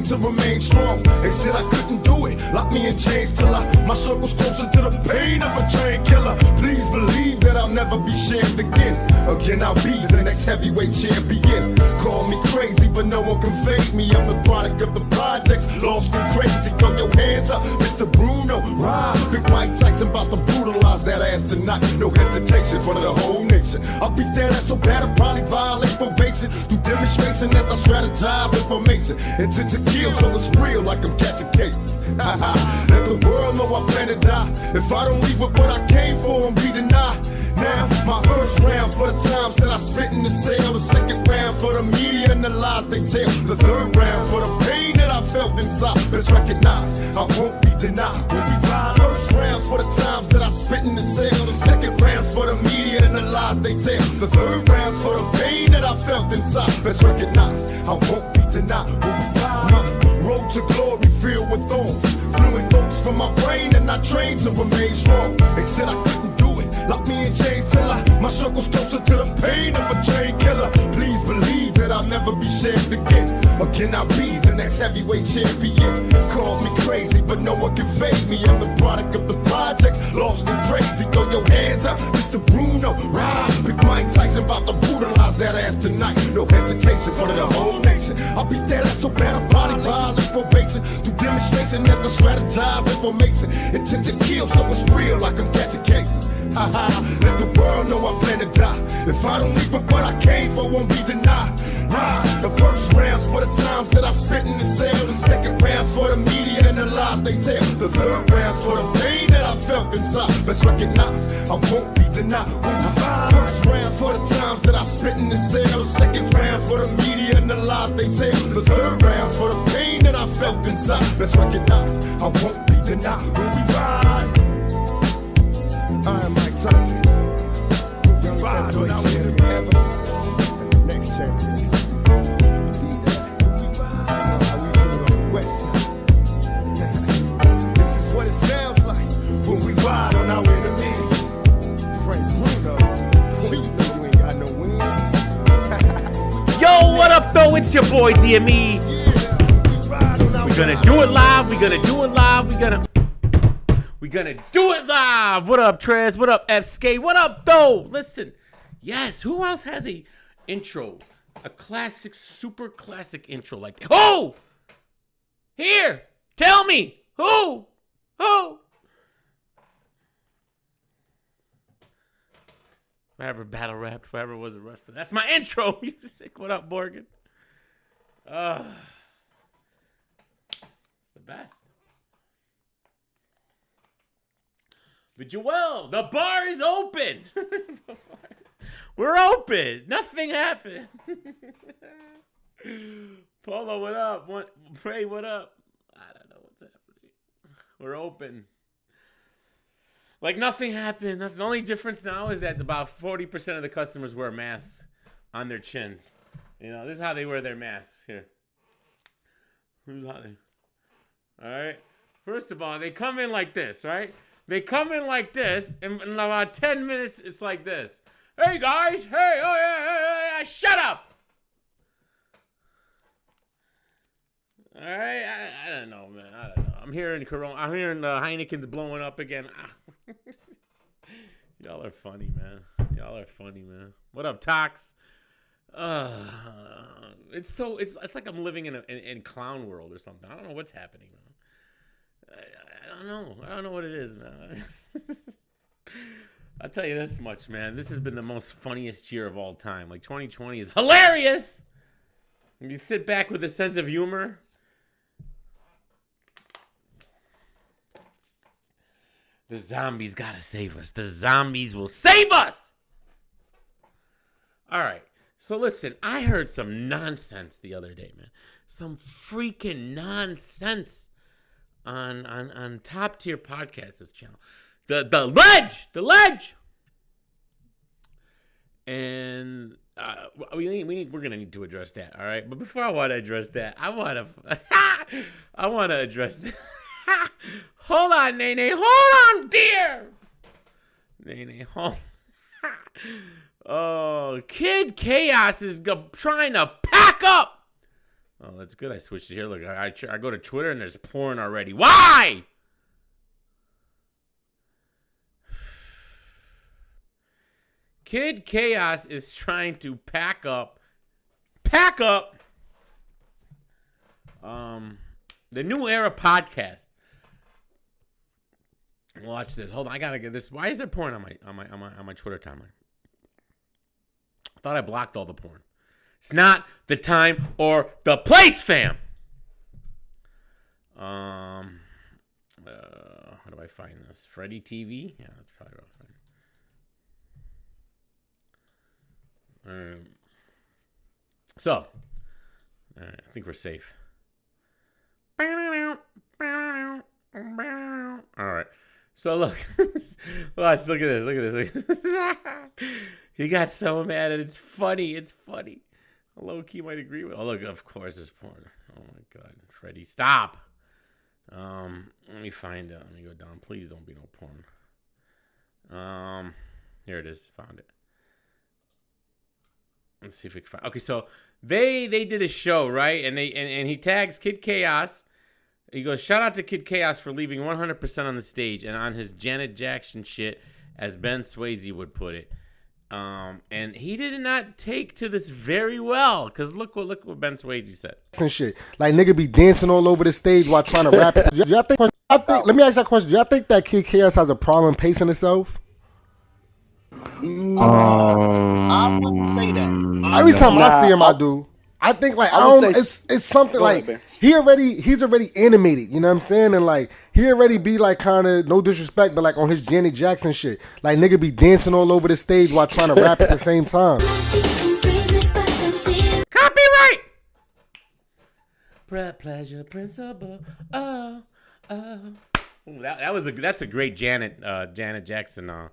trained to remain strong. They said I couldn't do it, locked me in chains till my struggle's closer to the pain of a train killer. Please believe that I'll never be shamed again. Again, I'll be the next heavyweight champion. Call me crazy, but no one can fake me. I'm the product of the projects, lost and crazy. Throw your hands up, Mr. Bruno. Ride, Big Mike Tyson about to brutalize that ass tonight. No hesitation for the whole nation. I'll beat that ass so bad I'll probably violate probation. Through demonstration as I strategize information. Intent to kill, so it's real like I'm catching cases. Let the world know I plan to die. If I don't leave with what I came for and be denied. Now, my first round for the times that I spent in the cell. The second round for the media and the lies they tell. The third round for the pain that I felt inside. Let's recognize I won't be denied. When we ride, first rounds for the times that I spent in the cell. The second rounds for the media and the lies they tell. The third rounds for the pain that I felt inside. Let's recognize I won't be denied. When we ride, my road to glory filled with thorns. Fluid thoughts from my brain and I trained to remain strong. They said I couldn't do it. Lock me in chains till my struggle's closer to the pain of a train killer. Please believe that I'll never be shamed again. Again, I'll be the next heavyweight champion. Call me crazy, but no one can fade me. I'm the product of the projects, lost and crazy. Throw your hands up, Mr. Bruno. Ride, Big Mike Tyson about to brutalize that ass tonight. No hesitation for the whole nation. I'll beat that ass so bad I'll probably violate probation. Through demonstration as I strategize information. Intent to kill, so it's real like I'm catching cases. Let the world know I plan to die. If I don't leave with what I came for, won't be denied. Ride, the first rounds for the times that I spent in the cell. The second rounds for the media and the lies they tell. The third rounds for the pain that I felt inside. Let's recognize I won't be denied. First rounds for the times that I spent in the cell. The second rounds for the media and the lies they tell. The third rounds for the pain that I felt inside. Let's recognize I won't be denied. When we ride, I am Mike Tyson. Young heavyweight champion ever. Next champion. Be that. How we do it on the west side. This is what it sounds like when we ride on our enemies. Frank Bruno, you know you ain't got no wings. Yo, what up though? It's your boy DME. We're gonna do it live. We're gonna do it live. We're gonna do it live. What up, Trez? What up, F-Skate? What up, though? Listen, yes, who else has a intro? A classic, super classic intro like that? Who? Here, tell me. Who? If I ever battle rapped, if I ever was a wrestler, that's my intro music. What up, Morgan? It's the best. But Joel, the bar is open. We're open. Nothing happened. Polo, what up? Pray, what up? I don't know what's happening. We're open. Like nothing happened. The only difference now is that about 40% of the customers wear masks on their chins. You know, this is how they wear their masks. Here. All right. First of all, they come in like this, right? They come in like this, and in about 10 minutes, it's like this. Hey, guys. Hey, oh, yeah, shut up. All right? I don't know, man. I don't know. I'm hearing Corona. I'm hearing Heineken's blowing up again. Y'all are funny, man. What up, Tox? It's like I'm living in clown world or something. I don't know what's happening, man. I don't know what it is, man. I'll tell you this much, man. This has been the most funniest year of all time. Like 2020 is hilarious. And you sit back with a sense of humor. The zombies gotta save us. The zombies will save us. All right. So listen, I heard some nonsense the other day, man. Some freaking nonsense on top tier podcasts channel. The ledge. And we're gonna need to address that, all right? But before I want to address that, I want to address that. Hold on, Nene. Hold on, dear. Nene, hold. Oh, Kid Chaos is trying to pack up. Oh, that's good. I switched it here. Look, I go to Twitter and there's porn already. Why? Kid Chaos is trying to pack up the New Era podcast. Watch this. Hold on, I gotta get this. Why is there porn on my Twitter timeline? I thought I blocked all the porn. It's not the time or the place, fam. How do I find this? Freddy TV? Yeah, that's probably what I'll find. So, I think we're safe. All right. So look, watch. Look at this. Look at this. He got so mad, and it's funny. It's funny. Low key might agree with. Oh look, of course, there's porn. Oh my God, Freddy, stop. Let me find it. Let me go down. Please don't be no porn. Here it is. Found it. Let's see if we can find. Okay, so they did a show, right? And he tags Kid Chaos. He goes, shout out to Kid Chaos for leaving 100% on the stage and on his Janet Jackson shit, as Ben Swayze would put it. And he did not take to this very well, because look what Ben Swayze said. And shit, like nigga be dancing all over the stage while trying to rap it. Let me ask that question. Do y'all think that Kid Chaos has a problem pacing himself? I wouldn't say that. Every time I see him, I do. I think like I don't. It's something like he's already animated. You know what I'm saying? And like he already be like kind of, no disrespect, but like on his Janet Jackson shit. Like nigga be dancing all over the stage while trying to rap at the same time. Copyright. Pleasure principle. That's a great Janet Jackson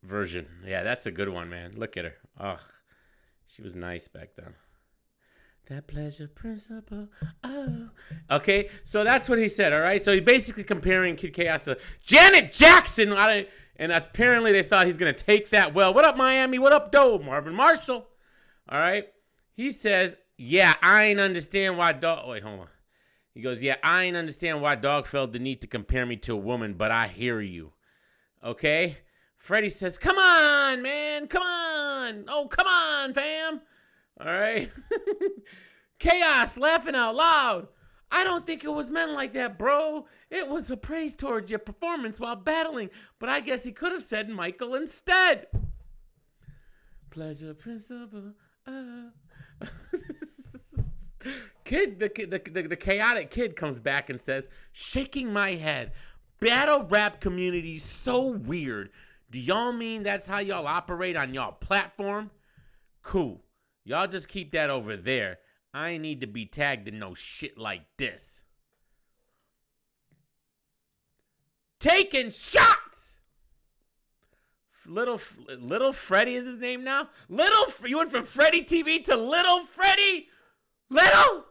version. Yeah, that's a good one, man. Look at her. Ugh, she was nice back then. That pleasure principle. Oh, okay. So that's what he said. All right. So he's basically comparing Kid Chaos to Janet Jackson, and apparently they thought he's gonna take that well. What up, Miami? What up, Doe? Marvin Marshall. All right. He says, "Yeah, I ain't understand why dog." Wait, hold on. He goes, "Yeah, I ain't understand why dog felt the need to compare me to a woman, but I hear you." Okay. Freddie says, "Come on, man. Come on. Oh, come on, fam." All right. Chaos laughing out loud. "I don't think it was meant like that, bro. It was a praise towards your performance while battling, but I guess he could have said Michael instead." Pleasure principle. Kid, the chaotic kid comes back and says, shaking my head, "Battle rap community's so weird. Do y'all mean that's how y'all operate on y'all platform? Cool. Y'all just keep that over there. I ain't need to be tagged in no shit like this." Taking shots. Little Freddy is his name now. You went from Freddy TV to Little Freddy. Little.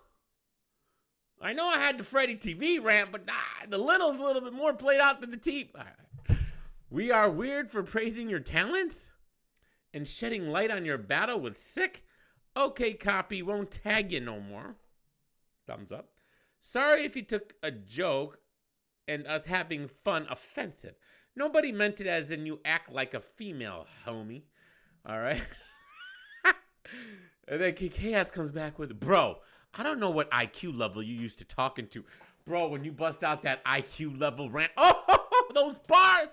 I know I had the Freddy TV rant, but the Little's a little bit more played out than the TV. All right. "We are weird for praising your talents and shedding light on your battle with Sick. Okay, copy, won't tag you no more." Thumbs up. "Sorry if you took a joke and us having fun offensive. Nobody meant it as in you act like a female, homie." All right. And then Chaos comes back with, "Bro, I don't know what IQ level you used to talking to. Bro, when you bust out that IQ level rant, oh, those bars.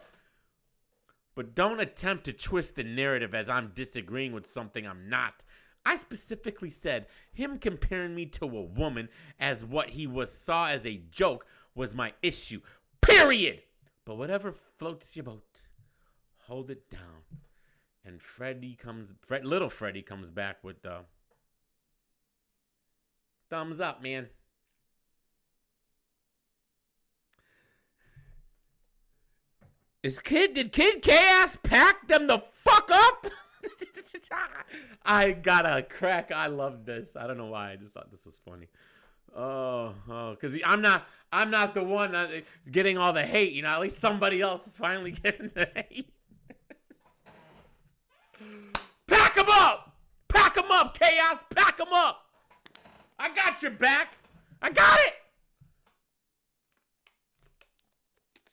But don't attempt to twist the narrative as I'm disagreeing with something I'm not. I specifically said him comparing me to a woman as what he saw as a joke was my issue. Period. But whatever floats your boat, hold it down." And Little Freddy comes back with the thumbs up, man. Did Kid Chaos pack them the fuck up? I got a crack. I love this. I don't know why. I just thought this was funny. Because I'm not the one getting all the hate. You know, at least somebody else is finally getting the hate. Pack them up. him up, Chaos. Pack him up. I got your back. I got it.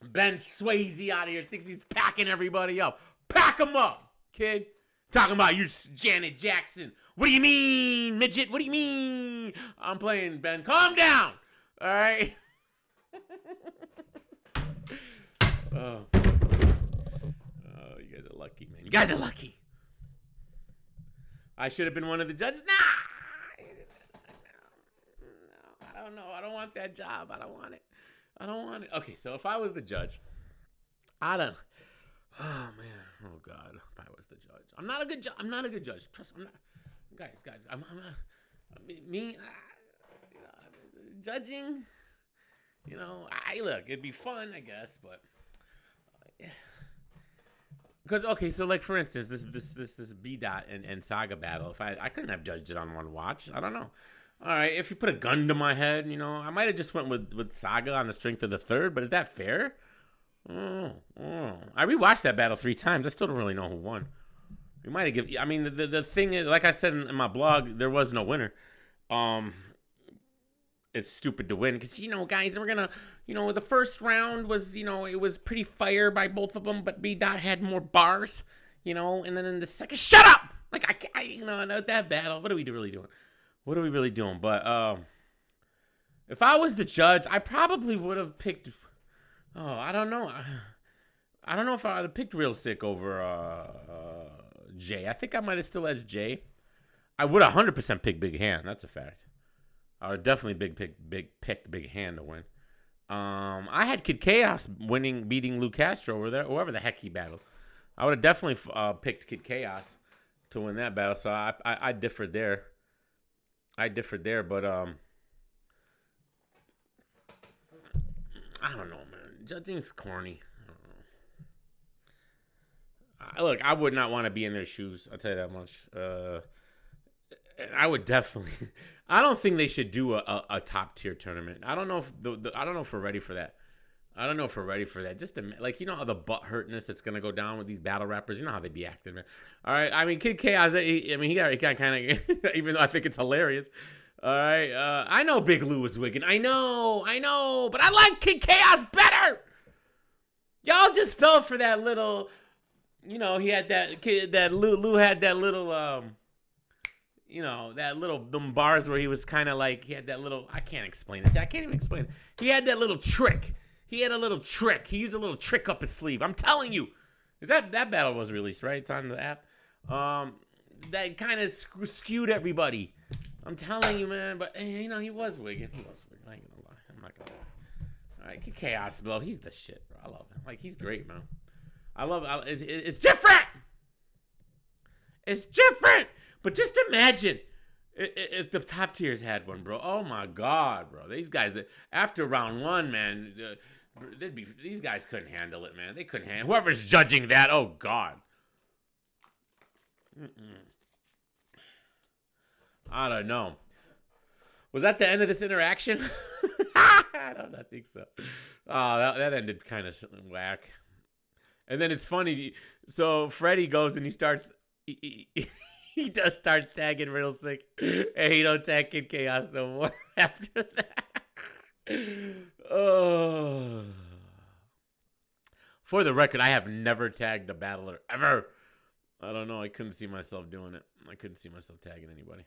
Ben Swayze out of here thinks he's packing everybody up. Pack him up, kid. Talking about you, Janet Jackson. What do you mean, midget? What do you mean? I'm playing, Ben. Calm down. All right. Oh, you guys are lucky, man. You guys are lucky. I should have been one of the judges. Nah. No, I don't know. I don't want that job. I don't want it. I don't want it. Okay, so if I was the judge, I don't. Oh man. Oh God. If I was the judge, I'm not a good judge. I'm not a good judge. Trust me. I'm not. Guys. I'm me. Judging. You know, look. It'd be fun, I guess, but. Because okay, so like for instance, this B Dot and Saga battle. If I couldn't have judged it on one watch. I don't know. All right, if you put a gun to my head, you know, I might have just went with Saga on the strength of the third, but is that fair? I rewatched that battle 3 times. I still don't really know who won. We might have given. I mean, the thing is, like I said in my blog, there was no winner. It's stupid to win because, you know, guys, we're gonna, you know, the first round was, you know, it was pretty fire by both of them, but B Dot had more bars, you know, and then in the second, shut up! Like I you know, that battle. What are we really doing? What are we really doing? But if I was the judge, I probably would have picked. Oh, I don't know. I don't know if I would have picked Real Sick over Jay. I think I might have still edged Jay. I would 100% pick Big Hand. That's a fact. I would definitely picked Big Hand to win. I had Kid Chaos beating Lou Castro over there, whoever the heck he battled. I would have definitely picked Kid Chaos to win that battle. So I differed there. But I don't know, man. Judging's corny. I don't know. Look, I would not want to be in their shoes. I'll tell you that much. I would definitely. I don't think they should do a top tier tournament. I don't know if I don't know if we're ready for that. Just like, you know how the butt hurtness that's gonna go down with these battle rappers. You know how they be acting, man. All right. I mean, Kid Chaos. He got kind of. Even though I think it's hilarious. All right. I know Big Lou was wicked. I know. But I like Kid Chaos better. Y'all just fell for that little. You know, he had that kid. That Lou had that little. You know, that little, them bars where he was kind of like, he had that little, I can't explain it. I can't even explain it. He had that little trick. He used a little trick up his sleeve. I'm telling you. Is that battle was released, right? It's on the app. That kind of skewed everybody. I'm telling you, man. But, you know, he was wigging. I ain't gonna lie. I'm not gonna lie. All right, Chaos, bro. He's the shit, bro. I love him. Like, he's great, man. It's different. It's different. But just imagine if the top tiers had one, bro. Oh my God, bro. These guys, after round 1, man, these guys couldn't handle it, man. They couldn't handle. Whoever's judging that, oh God. I don't know. Was that the end of this interaction? I don't think so. Oh, that ended kind of whack. And then it's funny. So Freddie goes and he starts. He does start tagging Real Sick, and he don't tag Kid Chaos no more after that. Oh. For the record, I have never tagged a battler ever. I don't know. I couldn't see myself doing it. I couldn't see myself tagging anybody.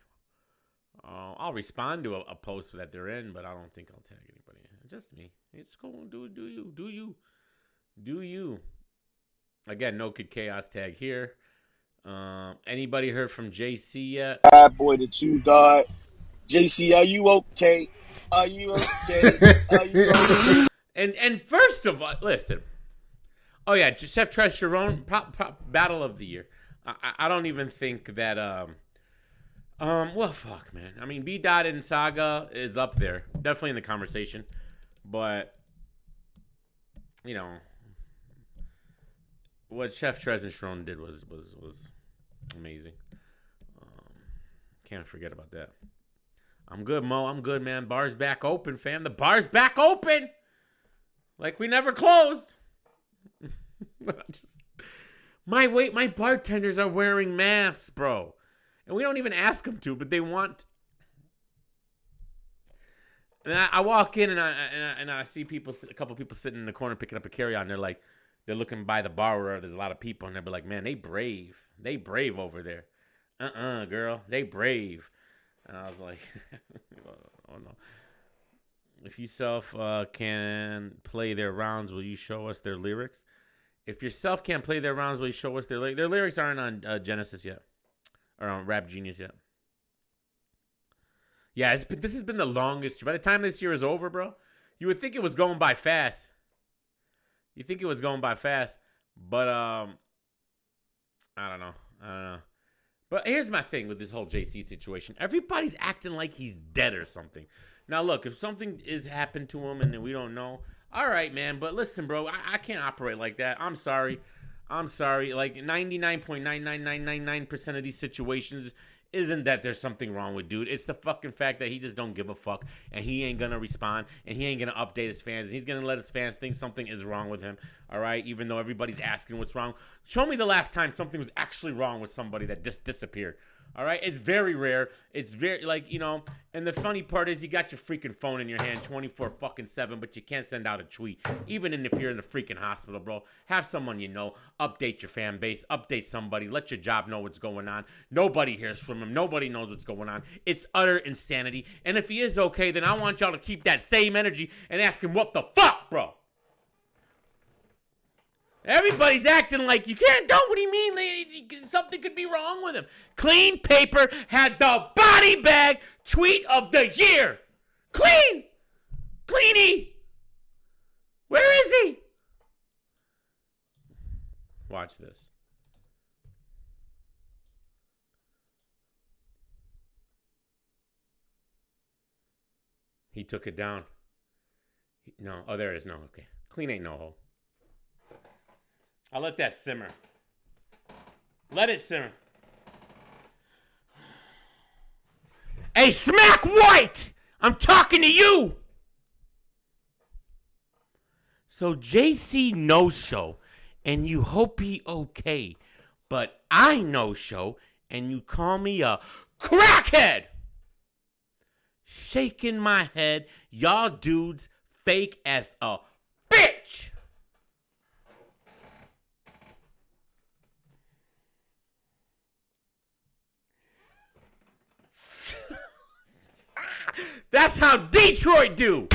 I'll respond to a post that they're in, but I don't think I'll tag anybody. Just me. It's cool. Do you. Again, no Kid Chaos tag here. Anybody heard from JC yet? Bad boy, the 2 God. JC, are you okay? Are you okay? And first of all, listen. Oh yeah, Chef Tress Sharon, battle of the year. I don't even think that well, fuck, man. I mean, B Dot and Saga is up there, definitely in the conversation, but you know what Chef Trez and Sharon did was amazing. Can't forget about that. I'm good, Mo. I'm good, man. Bar's back open, fam. The bar's back open. Like we never closed. My bartenders are wearing masks, bro. And we don't even ask them to, but they want. And I walk in and I see a couple people sitting in the corner picking up a carry-on. They're looking by the bar. There's a lot of people, and they're like, man, they brave. They brave over there. Girl, they brave. And I was like, oh no. If yourself can play their rounds, will you show us their lyrics? If yourself can't play their rounds, will you show us their lyrics? Their lyrics aren't on Genesis yet. Or on Rap Genius yet. Yeah, this has been the longest. By the time this year is over, bro, you would think it was going by fast. You think it was going by fast. But, I don't know. But here's my thing with this whole JC situation. Everybody's acting like he's dead or something. Now, look, if something is happened to him and we don't know, all right, man. But listen, bro, I can't operate like that. I'm sorry. Like 99.99999% of these situations isn't that there's something wrong with dude. It's the fucking fact that he just don't give a fuck and he ain't gonna respond and he ain't gonna update his fans. He's gonna let his fans think something is wrong with him. All right, even though everybody's asking what's wrong. Show me the last time something was actually wrong with somebody that just disappeared. All right, it's very rare. It's very and the funny part is you got your freaking phone in your hand 24/7, but you can't send out a tweet. Even if you're in the freaking hospital, bro. Have someone you know update your fan base, update somebody, let your job know what's going on. Nobody hears from him. Nobody knows what's going on. It's utter insanity. And if he is okay, then I want y'all to keep that same energy and ask him what the fuck, bro. Everybody's acting like you can't go. What do you mean? Something could be wrong with him. Clean Paper had the body bag tweet of the year. Clean. Cleany. Where is he? Watch this. He took it down. No. Oh, there it is. No. Okay. Clean ain't no hoe. I'll let that simmer. Let it simmer. Hey, Smack White! I'm talking to you! So JC no-show, and you hope he okay. But I no-show, and you call me a crackhead! Shaking my head, y'all dudes fake as a bitch! That's how Detroit do.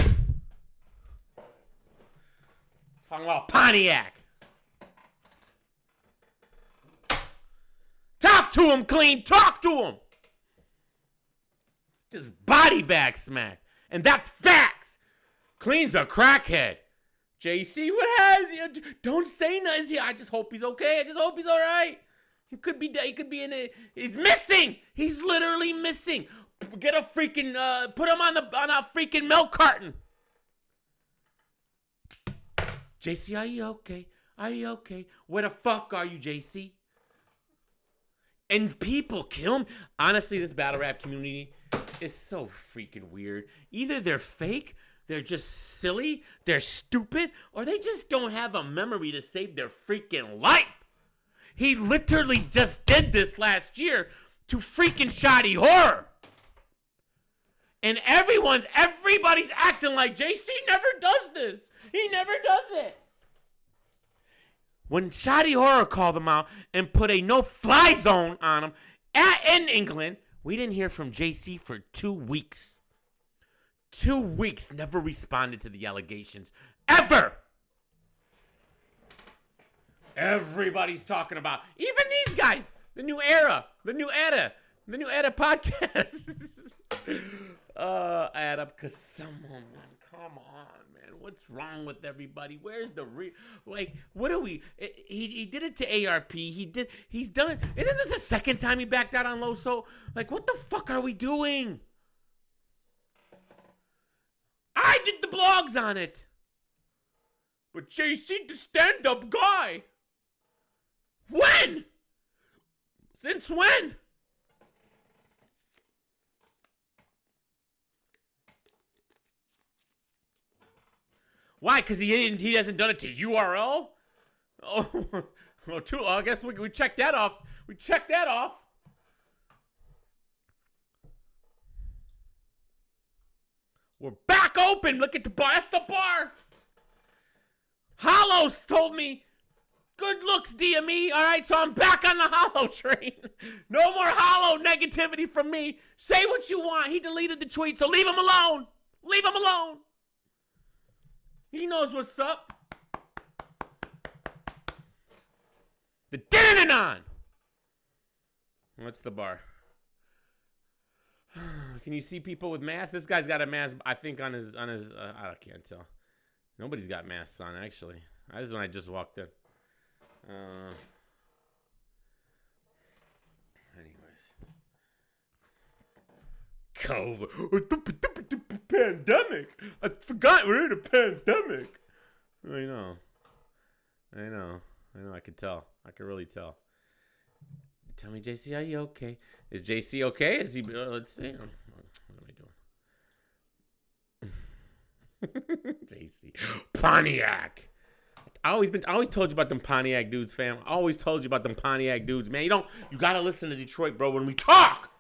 Talking about Pontiac. Talk to him, Clean. Talk to him. Just body bag smack. And that's facts. Clean's a crackhead. JC, what has he? Don't say nothing. I just hope he's okay. I just hope he's all right. He could be in a... He's missing. He's literally missing. Get a freaking, put him on a freaking milk carton. JC, are you okay? Are you okay? Where the fuck are you, JC? And people kill him. Honestly, this battle rap community is so freaking weird. Either they're fake, they're just silly, they're stupid, or they just don't have a memory to save their freaking life. He literally just did this last year to freaking Shoddy Horror. And everybody's acting like JC never does this. He never does it. When Shoddy Horror called him out and put a no-fly zone on him in England, we didn't hear from JC for 2 weeks. 2 weeks, never responded to the allegations. Ever! Everybody's talking about, even these guys, the new Era podcast. Add up, cause someone, come on, man, what's wrong with everybody? Where's the what are we? He did it to ARP. He's done it. Isn't this the second time he backed out on Loso? Like, what the fuck are we doing? I did the blogs on it, but JC, the stand-up guy. When? Since when? Why? Because he hasn't done it to URL? Oh, I guess we checked that off. We checked that off. We're back open. Look at the bar. That's the bar. Hollows told me, good looks, DME. All right, so I'm back on the Hollow train. No more Hollow negativity from me. Say what you want. He deleted the tweet, so leave him alone. Leave him alone. He knows what's up. The din-din-on. What's the bar? Can you see people with masks? This guy's got a mask, I think, on his. I can't tell. Nobody's got masks on, actually. This is when I just walked in. Anyways. COVID. Pandemic. I forgot we're in a pandemic. I know. I could tell. I could really tell. Tell me, JC, are you okay? Is JC okay? Is he? Let's see. What am I doing? JC Pontiac. I always told you about them Pontiac dudes, fam. I always told you about them Pontiac dudes, man. You gotta listen to Detroit, bro, when we talk.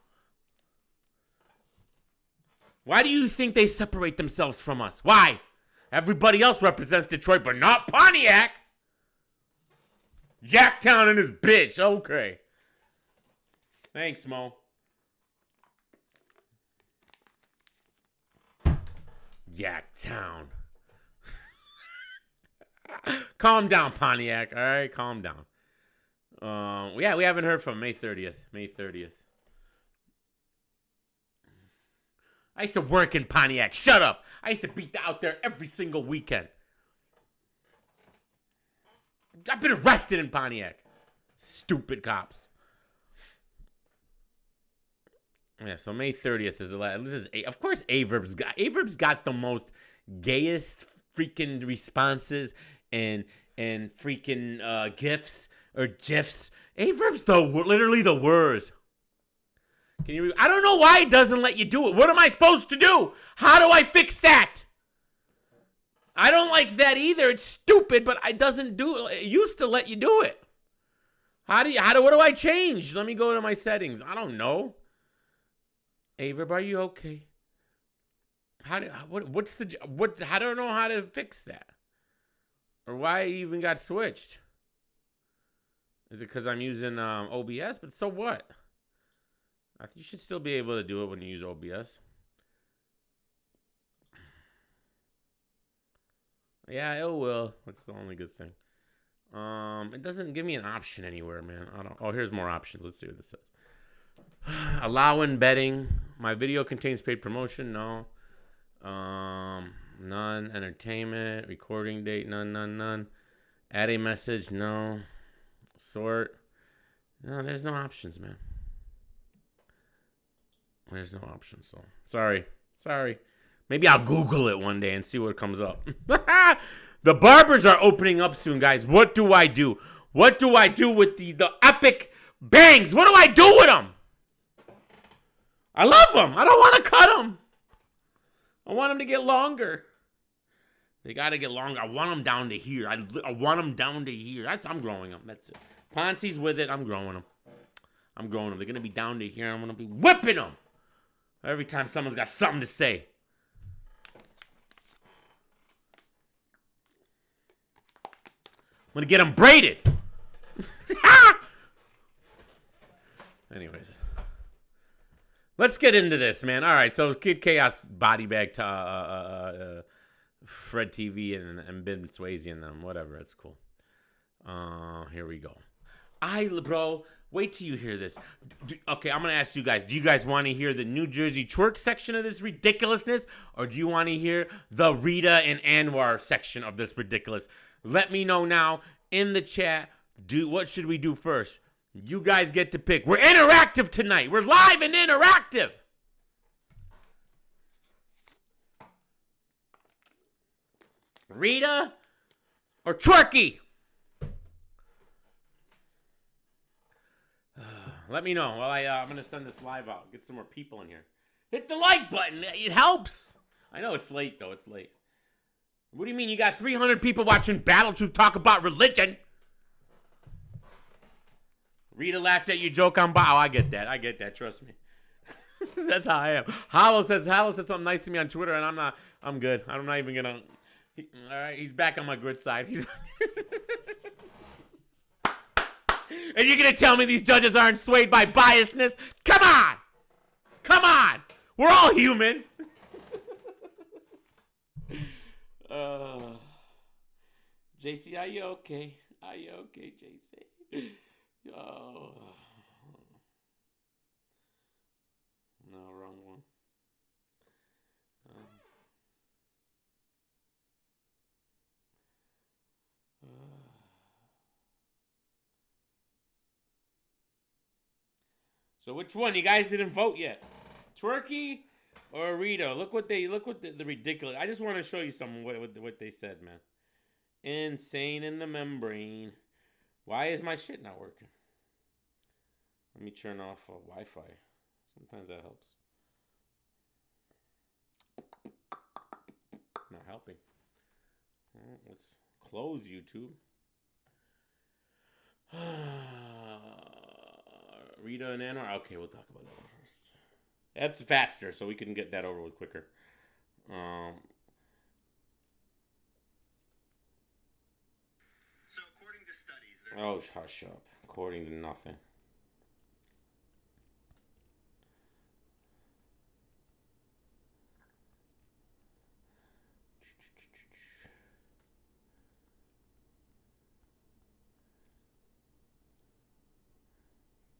Why do you think they separate themselves from us? Why? Everybody else represents Detroit, but not Pontiac. Yaktown and his bitch. Okay. Thanks, Mo. Yaktown. Calm down, Pontiac. All right, calm down. Yeah, we haven't heard from May 30th. May 30th. I used to work in Pontiac. Shut up. I used to be out there every single weekend. I've been arrested in Pontiac. Stupid cops. Yeah, so May 30th is the last. This is of course Averb's got the most gayest freaking responses and freaking gifs or gifs. Averb's literally the worst. Can you? I don't know why it doesn't let you do it. What am I supposed to do? How do I fix that? I don't like that either. It's stupid, but it doesn't do it. It used to let you do it. What do I change? Let me go to my settings. I don't know. Averb, are you okay? I don't know how to fix that. Or why it even got switched. Is it because I'm using OBS? But so what? I think you should still be able to do it when you use OBS. Yeah, it will. That's the only good thing. It doesn't give me an option anywhere, man. Oh, here's more options. Let's see what this says. Allow embedding. My video contains paid promotion. No. None. Entertainment. Recording date. None. Add a message. No. Sort. No, there's no options, man. There's no options. So sorry. Maybe I'll Google it one day and see what comes up. The barbers are opening up soon, guys. What do I do? What do I do with the epic bangs? What do I do with them? I love them. I don't want to cut them. I want them to get longer. They got to get longer. I want them down to here. I want them down to here. I'm growing them. That's it. Ponzi's with it. I'm growing them. They're going to be down to here. I'm going to be whipping them every time someone's got something to say. I'm going to get them braided. Anyways. Let's get into this, man. All right, so Kid Chaos body bag Fred TV and Ben Swayze and them. Whatever, it's cool. Here we go. Bro, wait till you hear this. Okay, I'm going to ask you guys. Do you guys want to hear the New Jersey twerk section of this ridiculousness? Or do you want to hear the Rita and Anwar section of this ridiculous? Let me know now in the chat. What should we do first? You guys get to pick. We're interactive tonight. We're live and interactive. Rita or Twerky? Let me know. Well, I'm going to send this live out. Get some more people in here. Hit the like button. It helps. I know it's late, though. It's late. What do you mean? You got 300 people watching Battle Troop talk about religion. Rita laughed at your joke on Bow. I get that. Trust me. That's how I am. Hollow said something nice to me on Twitter, and I'm good. I'm not even gonna. All right, he's back on my good side. And you're gonna tell me these judges aren't swayed by biasness? Come on. We're all human. JC, are you okay? Are you okay, JC? Oh. No, wrong one. So which one? You guys didn't vote yet. Twerky or Rito? Look what the ridiculous. I just want to show you some what they said, man. Insane in the membrane. Why is my shit not working? Let me turn off Wi-Fi. Sometimes that helps. Not helping. Let's close YouTube. Rita and Anwar. Okay, we'll talk about that one first. That's faster, so we can get that over with quicker. So according to studies, oh, hush up. According to nothing.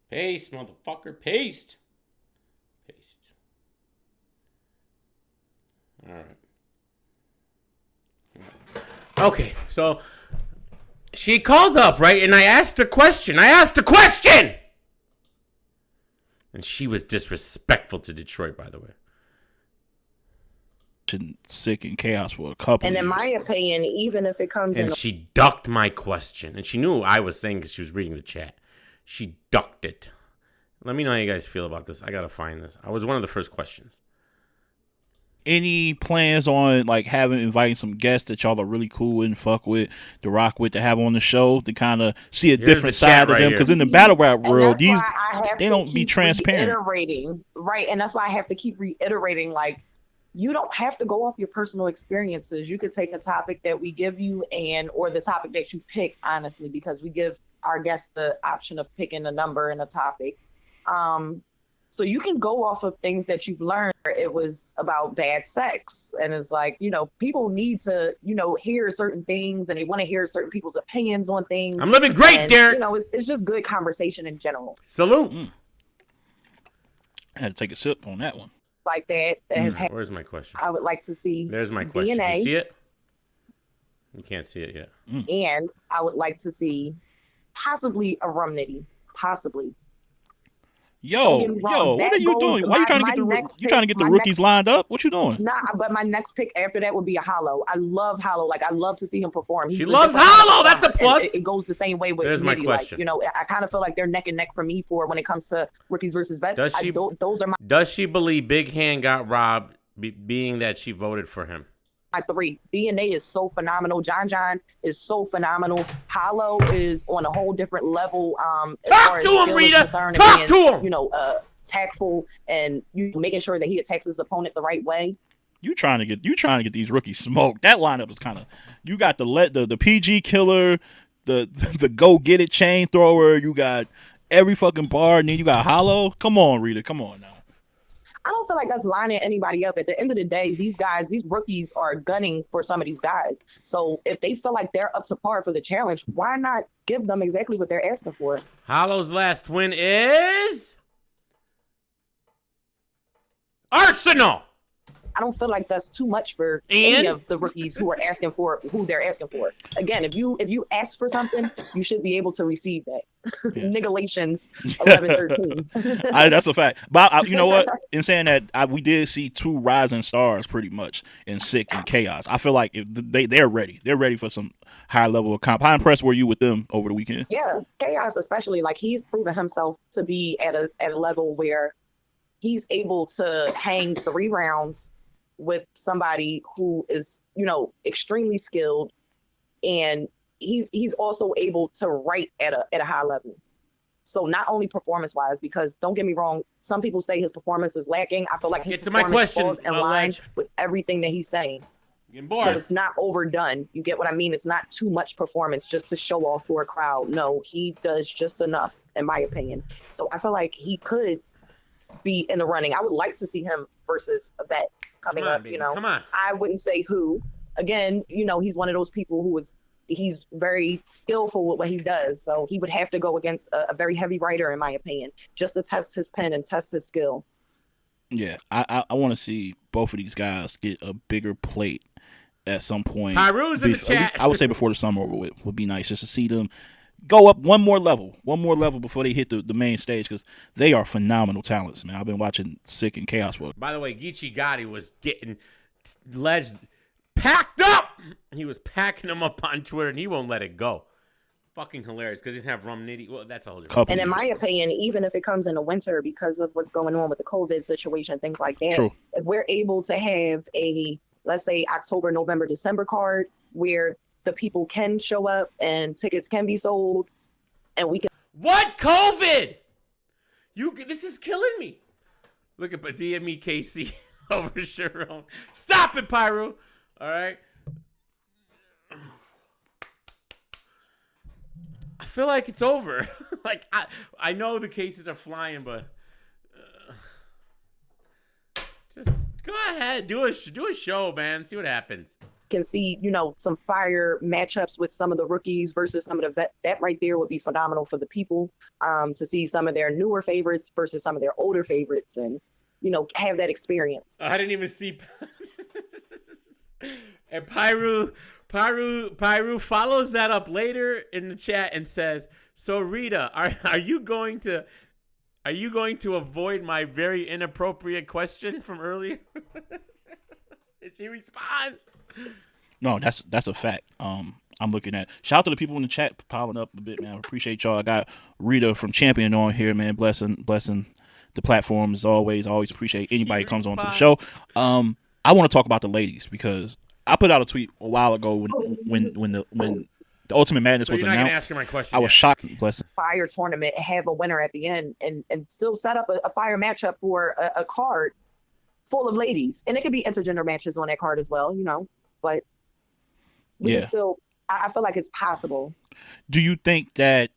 Paste, motherfucker. Paste. All right. Okay, so she called up, right? And I asked a question. And she was disrespectful to Detroit, by the way. Sick and chaos for a couple and in years. my opinion, even if it comes and she ducked my question, and she knew I was saying because she was reading the chat. She ducked it. Let me know how you guys feel about this. I gotta find this. I was one of the first questions. Any plans on like inviting some guests that y'all are really cool with and fuck with, to rock with, to have on the show to kind of see a different side of them? Because in the battle rap world, they don't be transparent. Right, and that's why I have to keep reiterating, like, you don't have to go off your personal experiences. You could take a topic that we give you or the topic that you pick, honestly, because we give our guests the option of picking a number and a topic. So you can go off of things that you've learned. It was about bad sex. And it's like, people need to, hear certain things, and they want to hear certain people's opinions on things. I'm living great, Derek. It's just good conversation in general. Salute. I had to take a sip on that one. Like that. Where's my question? I would like to see. There's my question. DNA. You see it? You can't see it yet. And I would like to see possibly a rum nitty. Possibly. Yo, what are you doing? Why are you trying to get the rookies lined up? What you doing? Nah, but my next pick after that would be a Hollow. I love Hollow. Like, I love to see him perform. She loves Hollow. That's a plus. It goes the same way with There's my Nitty. question. Like, I kind of feel like they're neck and neck for me when it comes to rookies versus vets. Those are my. Does she believe Big Hand got robbed, being that she voted for him? My three. DNA is so phenomenal. John is so phenomenal. Hollow is on a whole different level. Talk to him, Rita. Talk to him. Tactful and making sure that he attacks his opponent the right way. You trying to get these rookies smoked. That lineup is kind of. You got the PG killer, the go get it chain thrower. You got every fucking bar, and then you got Hollow. Come on, Rita. Come on now. I don't feel like that's lining anybody up. At the end of the day, these rookies are gunning for some of these guys. So if they feel like they're up to par for the challenge, why not give them exactly what they're asking for? Hollow's last win is Arsenal. I don't feel like that's too much for any of the rookies who are asking for who they're asking for. Again, if you ask for something, you should be able to receive that. Yeah. Nigalations 11-13. That's a fact. But you know what? In saying that, we did see two rising stars pretty much in Sick and Chaos. I feel like they're ready. They're ready for some high level of comp. How impressed were you with them over the weekend? Yeah, Chaos especially. Like, he's proven himself to be at a level where he's able to hang 3 rounds with somebody who is, extremely skilled, and he's also able to write at a high level. So not only performance-wise, because don't get me wrong, some people say his performance is lacking. I feel like his performance falls in line with everything that he's saying. So it's not overdone. You get what I mean? It's not too much performance just to show off for a crowd. No, he does just enough, in my opinion. So I feel like he could be in the running. I would like to see him versus a vet coming up. Baby. Come on. I wouldn't say who. Again, he's one of those people he's very skillful with what he does. So he would have to go against a very heavy writer, in my opinion, just to test his pen and test his skill. Yeah, I want to see both of these guys get a bigger plate at some point. Pyru's in the chat. I would say before the summer would be nice, just to see them go up one more level before they hit the main stage, because they are phenomenal talents, man. I've been watching Sick and Chaos for. By the way, Geechee Gotti was getting packed up. He was packing them up on Twitter, and he won't let it go. Fucking hilarious, because he didn't have Rum Nitty. Well, that's a whole different. And in my opinion, even if it comes in the winter because of what's going on with the COVID situation, things like that, True. If we're able to have let's say October, November, December card where the people can show up and tickets can be sold, and we can. What COVID? This is killing me. Look at DME KC over Sharon. Stop it, Pyro. All right. I feel like it's over. Like I know the cases are flying, but just go ahead, do a show, man. See what happens. Can see, some fire matchups with some of the rookies versus some of the vet. That right there would be phenomenal for the people, to see some of their newer favorites versus some of their older favorites, and have that experience. I didn't even see. And Pyru follows that up later in the chat and says, "So Rita, are you going to avoid my very inappropriate question from earlier?" And she responds, "No, that's a fact." I'm looking at. Shout out to the people in the chat piling up a bit, man. I appreciate y'all. I got Rita from Champion on here, man. Blessing the platform as always. I always appreciate anybody who comes on to the show. I want to talk about the ladies, because I put out a tweet a while ago when the Ultimate Madness was announced. Ask my question I was shocked. Blessing. Fire tournament, have a winner at the end, and still set up a fire matchup for a card full of ladies, and it could be intergender matches on that card as well, but we can still. I feel like it's possible. Do you think that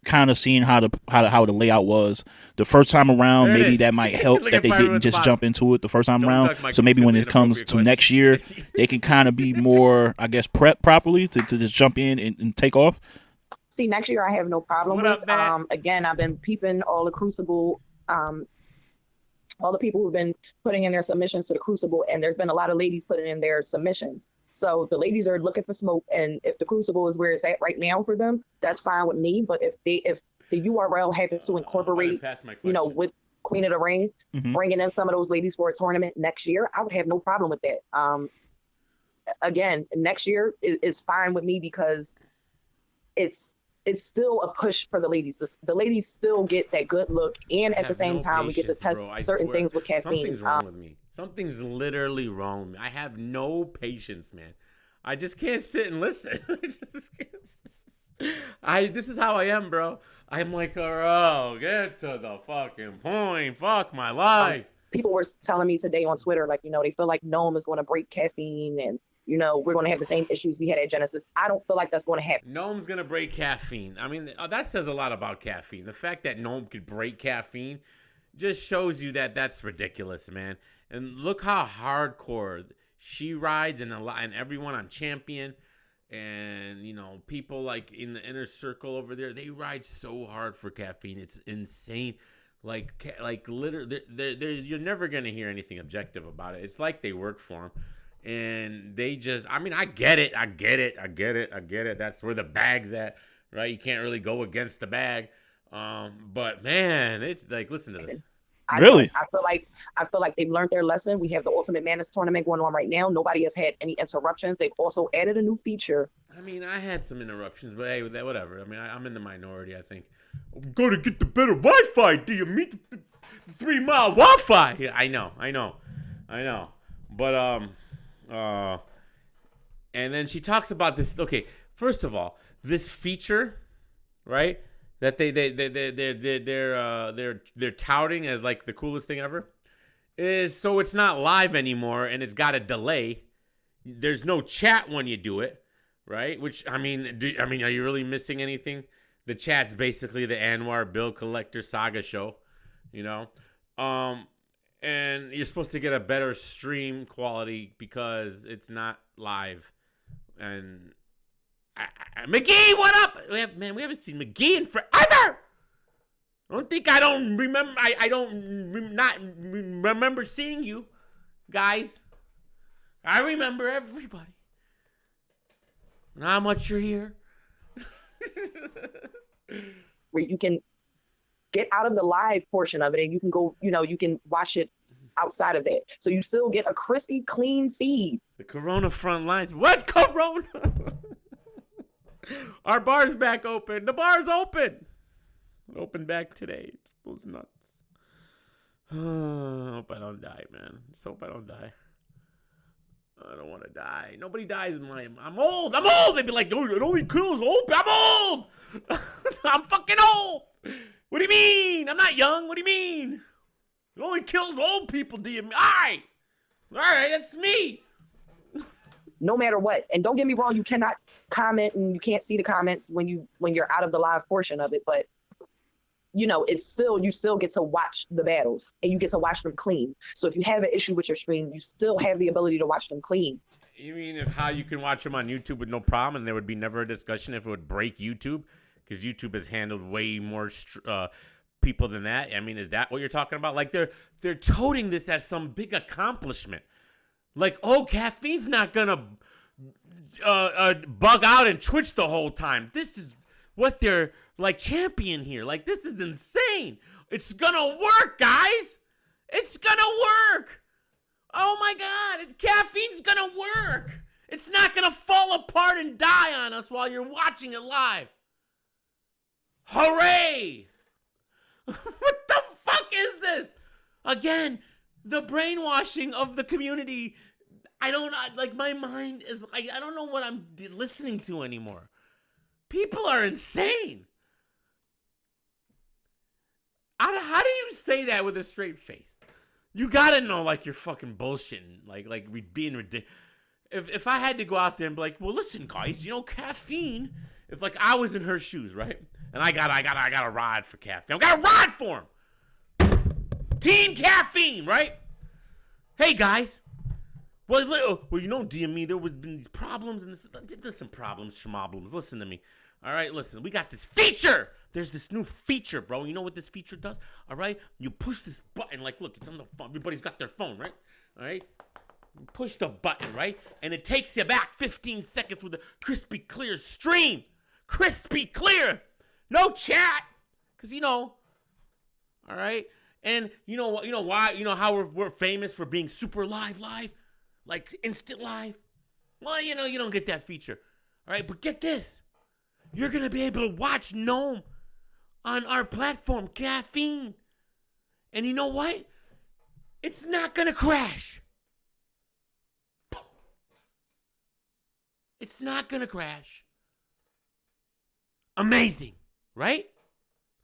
kind of seeing how the layout was the first time around, maybe that might help that they didn't just jump into it the first time around? So maybe when it comes to next year, they can kind of be more, I guess, prep properly to just jump in and take off. See, next year I have no problem with. Again, I've been peeping all the Crucible, all the people who've been putting in their submissions to the Crucible, and there's been a lot of ladies putting in their submissions. So the ladies are looking for smoke, and if the Crucible is where it's at right now for them, that's fine with me. But if the URL happens to incorporate, with Queen of the Ring, bringing in some of those ladies for a tournament next year, I would have no problem with that. Again, next year is fine with me, because it's still a push for the ladies. The ladies still get that good look, and at the same time, we get to test certain things with caffeine. Something's wrong with me. Something's literally wrong with me. I have no patience, man. I just can't sit and listen. This is how I am, bro. I'm like, oh, get to the fucking point. Fuck my life. People were telling me today on Twitter, like, they feel like Gnome is going to break caffeine, and we're going to have the same issues we had at Genesis. I don't feel like that's going to happen. Gnome's going to break caffeine. I mean, that says a lot about caffeine. The fact that Gnome could break caffeine just shows you that that's ridiculous, man. And look how hardcore she rides, and everyone on Champion, and people like in the inner circle over there, they ride so hard for caffeine. It's insane. Like literally, you're never gonna hear anything objective about it. It's like they work for them, and they just. I mean, I get it. That's where the bag's at, right? You can't really go against the bag. But man, it's like, listen to this. Really? I feel like they've learned their lesson. We have the Ultimate Madness tournament going on right now. Nobody has had any interruptions. They've also added a new feature. I mean, I had some interruptions, but hey, whatever. I mean, I'm in the minority, I think. I'm going to get the better Wi-Fi. Do you meet the 3-mile Wi-Fi? Yeah, I know. But and then she talks about this. Okay, first of all, this feature, right? that they're touting as like the coolest thing ever is so it's not live anymore and it's got a delay. There's no chat when you do it, right? Which I mean, are you really missing anything? The chat's basically the Anwar bill collector saga show, you know, and you're supposed to get a better stream quality because it's not live. And McGee, what up? We haven't seen McGee in forever. I don't remember. I don't not remember seeing you guys. I remember everybody. How much you're here. Where you can get out of the live portion of it and you can go, you can watch it outside of that. So you still get a crispy, clean feed. The Corona front lines. What Corona? Our bar's back open. The bar's open. Open back today. It was nuts. I hope I don't die, man. Just hope I don't die. I don't want to die. Nobody dies in my... I'm old. They'd be like, oh, it only kills old. I'm old. I'm fucking old. What do you mean? I'm not young. What do you mean? It only kills old people, DME. All right, that's me. No matter what. And don't get me wrong, you cannot comment and you can't see the comments when you're out of the live portion of it, but it's still, you still get to watch the battles and you get to watch them clean. So if you have an issue with your stream, you still have the ability to watch them clean. You mean how you can watch them on YouTube with no problem and there would be never a discussion if it would break YouTube? Because YouTube has handled way more people than that. I mean, is that what you're talking about? Like they're toting this as some big accomplishment. Like, oh, caffeine's not gonna bug out and twitch the whole time. This is what they're like champion here. Like, this is insane. It's gonna work, guys. It's gonna work. Oh my God, caffeine's gonna work. It's not gonna fall apart and die on us while you're watching it live. Hooray! What the fuck is this? Again, the brainwashing of the community. My mind is like, I don't know what I'm listening to anymore. People are insane. How do you say that with a straight face? You gotta know, like, you're fucking bullshitting, like being ridiculous. If I had to go out there and be like, well, listen, guys, caffeine. If like I was in her shoes, right, and I got a rod for caffeine. I got a rod for him. Team caffeine, right? Hey guys. Well, DME, there was been these problems and there's some problems, schmoblums. Listen to me. All right, listen, we got this feature. There's this new feature, bro. You know what this feature does? All right, you push this button. Like, look, it's on the phone. Everybody's got their phone, right? All right, you push the button, right? And it takes you back 15 seconds with a crispy, clear stream. Crispy, clear. No chat. Because, all right? And you know why? You know how we're famous for being super live? Like instant live? Well, you don't get that feature. All right, but get this. You're going to be able to watch Gnome on our platform, Caffeine. And you know what? It's not going to crash. It's not going to crash. Amazing, right?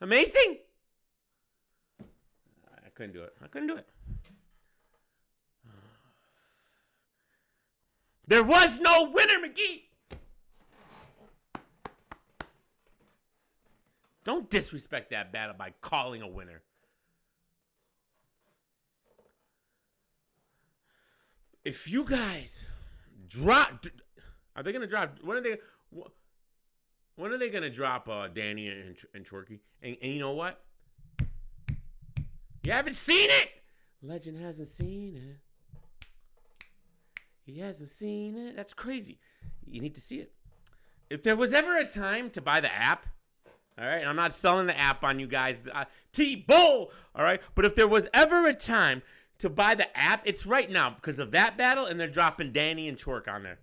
Amazing? I couldn't do it. There was no winner, McGee. Don't disrespect that battle by calling a winner. If you guys drop, are they gonna drop? When are they gonna drop Danny and Twerky? And you know what? You haven't seen it. Legend hasn't seen it. He hasn't seen it. That's crazy. You need to see it. If there was ever a time to buy the app, all right, and I'm not selling the app on you guys, T-Bull, all right, but if there was ever a time to buy the app, it's right now because of that battle, and they're dropping Danny and Twerk on there,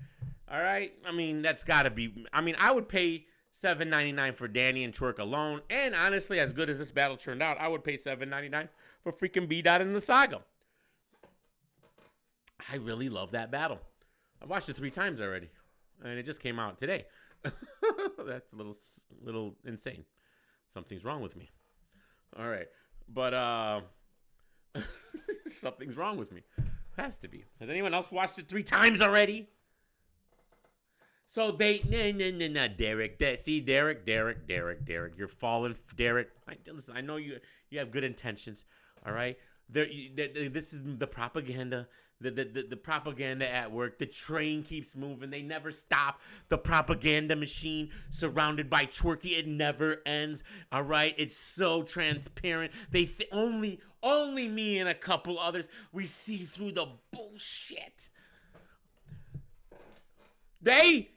all right? I mean, that's got to be, I would pay $7.99 for Danny and Twerk alone, and honestly, as good as this battle turned out, I would pay $7.99 for freaking B-Dot in the Saga. I really love that battle. I've watched it 3 times already, and it just came out today. That's a little insane. Something's wrong with me. All right. But something's wrong with me. Has to be. Has anyone else watched it 3 times already? So they no, Derek. See, Derek, you're falling, Derek. Listen, I know you have good intentions. All right. This is the propaganda. The propaganda at work. The train keeps moving. They never stop. The propaganda machine surrounded by Twerky. It never ends. All right. It's so transparent. Only me and a couple others, we see through the bullshit. They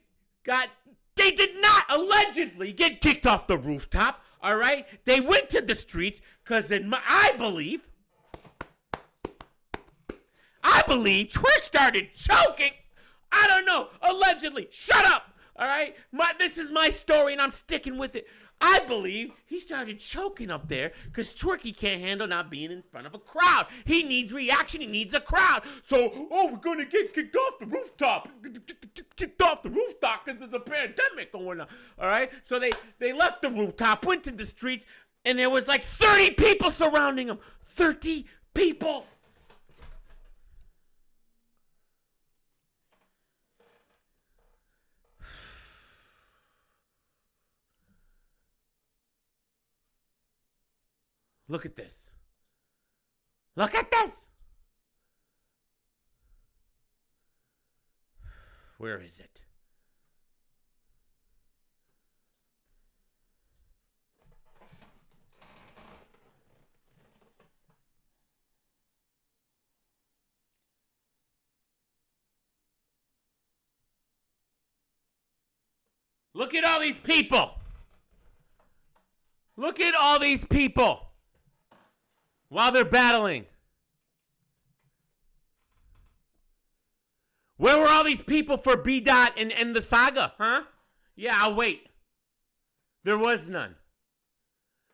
did not allegedly get kicked off the rooftop. All right. They went to the streets because I believe Twerk started choking. I don't know. Allegedly. Shut up. All right. This is my story and I'm sticking with it. I believe he started choking up there because Twerky can't handle not being in front of a crowd. He needs reaction. He needs a crowd. So, we're going to get kicked off the rooftop. Get kicked off the rooftop because there's a pandemic going on. All right. So they left the rooftop, went to the streets, and there was like 30 people surrounding him. 30 people. Look at this. Look at this. Where is it? Look at all these people. Look at all these people. While they're battling. Where were all these people for B-Dot and the saga, huh? Yeah, I'll wait. There was none.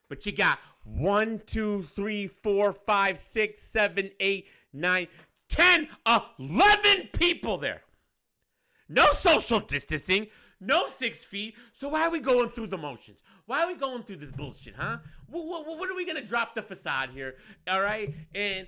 But you got 1, 2, 3, 4, 5, 6, 7, 8, 9, 10, 11 people there. No social distancing. No 6 feet. So why are we going through the motions? Why are we going through this bullshit, huh? What are we going to drop the facade here? All right? And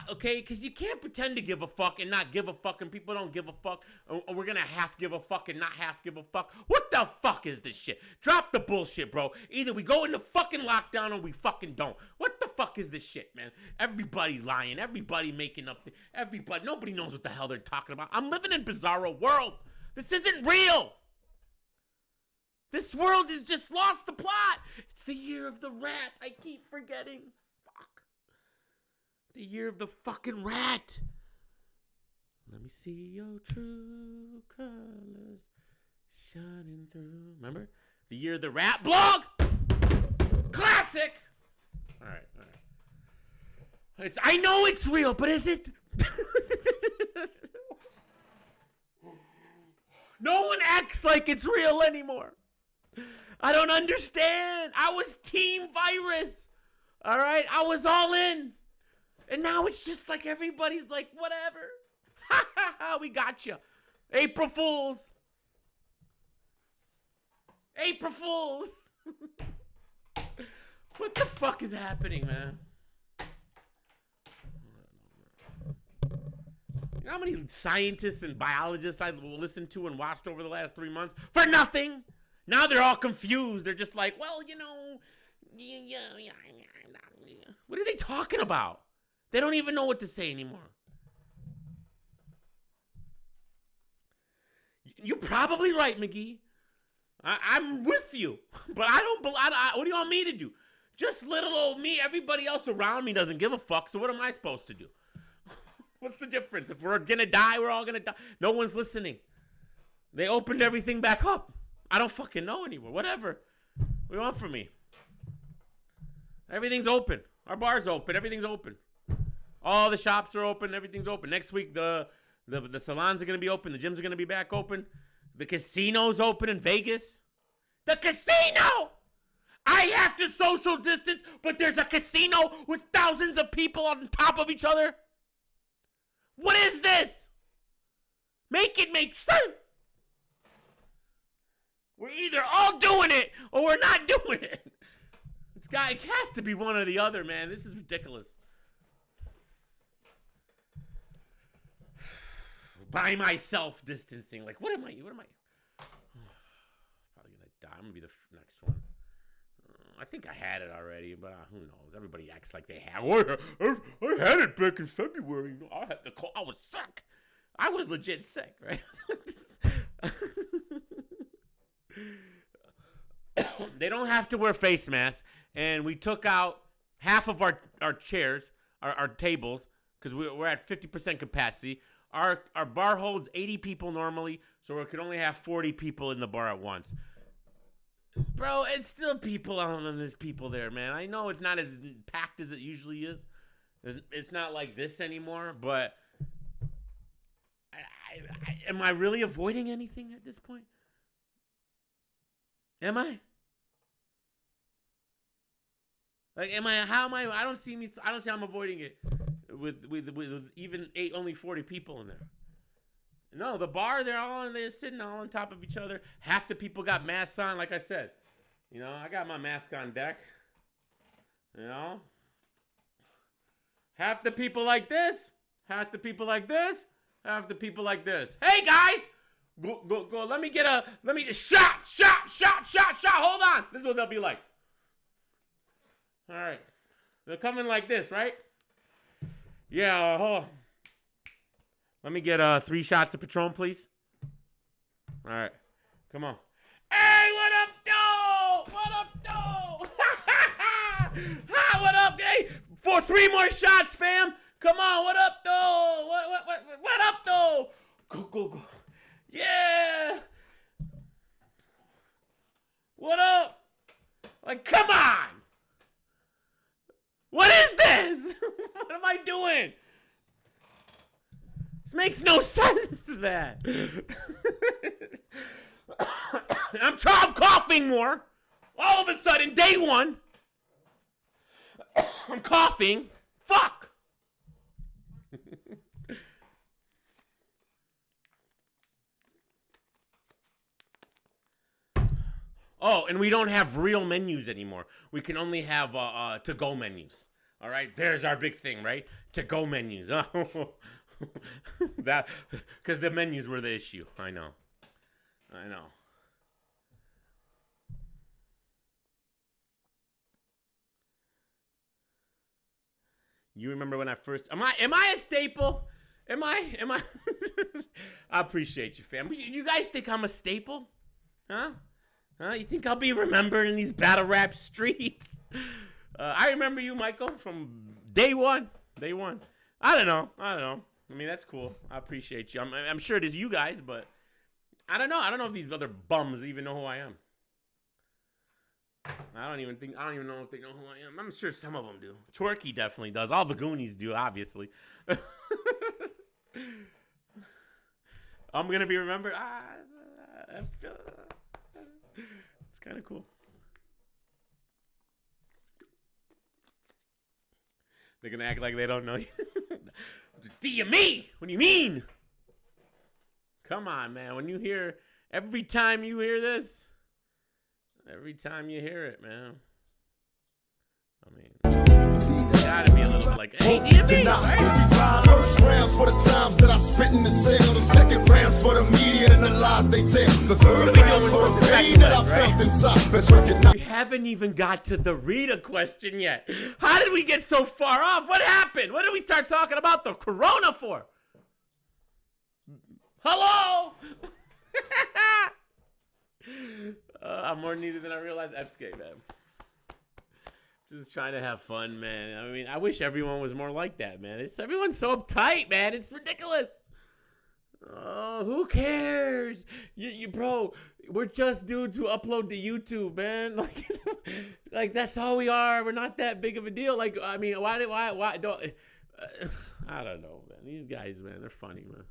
okay, because you can't pretend to give a fuck and not give a fuck, and people don't give a fuck, or we're going to half give a fuck and not half give a fuck. What the fuck is this shit? Drop the bullshit, bro. Either we go into fucking lockdown or we fucking don't. What the fuck is this shit, man? Everybody lying. Everybody making up. Everybody. Nobody knows what the hell they're talking about. I'm living in a bizarro world. This isn't real. This world has just lost the plot. It's the year of the rat. I keep forgetting. Fuck. The year of the fucking rat. Let me see your true colors shining through. Remember? The year of the rat blog. Classic. All right. I know it's real, but is it? No one acts like it's real anymore. I don't understand. I was team virus. All right? I was all in. And now it's just like everybody's like, whatever. Ha ha ha, we got you. April Fools. April Fools. What the fuck is happening, man? You know how many scientists and biologists I listened to and watched over the last 3 months? For nothing. Now they're all confused. They're just like, well, you know, what are they talking about? They don't even know what to say anymore. You're probably right, McGee. I'm with you, but I don't. What do you want me to do? Just little old me. Everybody else around me doesn't give a fuck. So what am I supposed to do? What's the difference? If we're gonna die, we're all gonna die. No one's listening. They opened everything back up. I don't fucking know anymore. Whatever. What do you want from me? Everything's open. Our bar's open. Everything's open. All the shops are open. Everything's open. Next week, the salons are going to be open. The gyms are going to be back open. The casino's open in Vegas. The casino! I have to social distance, but there's a casino with thousands of people on top of each other. What is this? Make it make sense. We're either all doing it or we're not doing it. Guy, it has to be one or the other, man. This is ridiculous. By myself distancing. Like, what am I? Probably gonna die. I'm gonna be the next one. I think I had it already, but who knows? Everybody acts like they have. I had it back in February. I had to call. I was sick. I was legit sick, right? They don't have to wear face masks, and we took out half of our chairs, our tables, because we're at 50% capacity. Our bar holds 80 people normally, so we could only have 40 people in the bar at once. Bro, it's still people on, and there's people there, man. I know it's not as packed as it usually is. It's not like this anymore, but am I really avoiding anything at this point? Am I? Like, how am I? I don't see I'm avoiding it with even only 40 people in there. No, the bar, they're sitting all on top of each other. Half the people got masks on, like I said. You know, I got my mask on deck. You know? Half the people like this. Half the people like this. Half the people like this. Hey, guys! Go. Let me shot. Hold on. This is what they'll be like. All right. They're coming like this, right? Yeah, hold on. Let me get 3 shots of Patron, please. All right. Come on. Hey, what up, though? What up, though? Hi, what up? Hey, 3 more shots, fam. Come on, what up, though? What up, though? Go. Yeah. What up? Like, come on. What is this? What am I doing? This makes no sense, man. I'm coughing more. All of a sudden, day 1, I'm coughing. Fuck. Oh, and we don't have real menus anymore. We can only have to-go menus. All right, there's our big thing, right? To-go menus. That, because the menus were the issue. I know. You remember when I first? Am I a staple? Am I? I appreciate you, fam. You guys think I'm a staple? Huh? You think I'll be remembered in these battle rap streets? I remember you, Michael, from day one. I don't know. I mean, that's cool. I appreciate you. I'm sure it is you guys, but I don't know. I don't know if these other bums even know who I am. I don't even know if they know who I am. I'm sure some of them do. Twerky definitely does. All the Goonies do, obviously. I'm gonna be remembered. It's kind of cool. They're gonna act like they don't know you. DME? What do you mean? Come on, man. Every time you hear this, every time you hear it, man. I mean, gotta be a little like, hey, DME, right? First rounds for the times that I spit in the cell. The second rounds for the media and the lies they tell. The third rounds for the pain that I felt inside. Let's recognize. We haven't even got to the Rita question yet. How did we get so far off? What happened? What did we start talking about the corona for? Hello? I'm more needed than I realized. FSK, man. Just trying to have fun, man. I mean, I wish everyone was more like that, man. Everyone's so uptight, man. It's ridiculous. Oh, who cares? Bro, we're just dudes who upload to YouTube, man. Like that's all we are. We're not that big of a deal. Like, I mean, why don't I don't know, man. These guys, man, they're funny, man.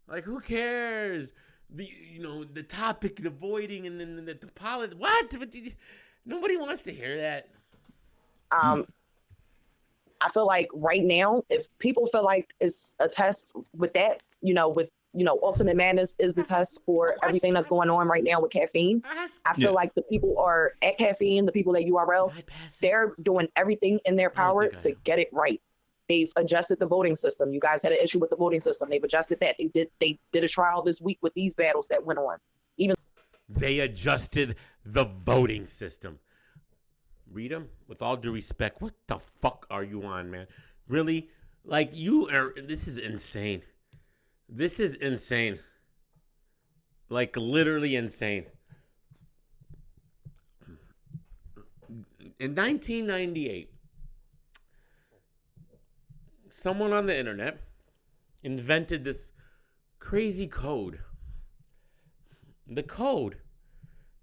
Like, who cares? The topic, the voiding, and then the politics. What? Nobody wants to hear that. I feel like right now, if people feel like it's a test with that, with Ultimate Madness is the test for everything that's going on right now with caffeine. I feel like the people are at caffeine, the people at URL, they're doing everything in their power to get it right. They've adjusted the voting system. You guys had an issue with the voting system. They've adjusted that. They did a trial this week with these battles that went on. They adjusted the voting system. Rita, with all due respect, what the fuck are you on, man? Really? Like, this is insane. This is insane. Like, literally insane. In 1998, someone on the internet invented this crazy code. The code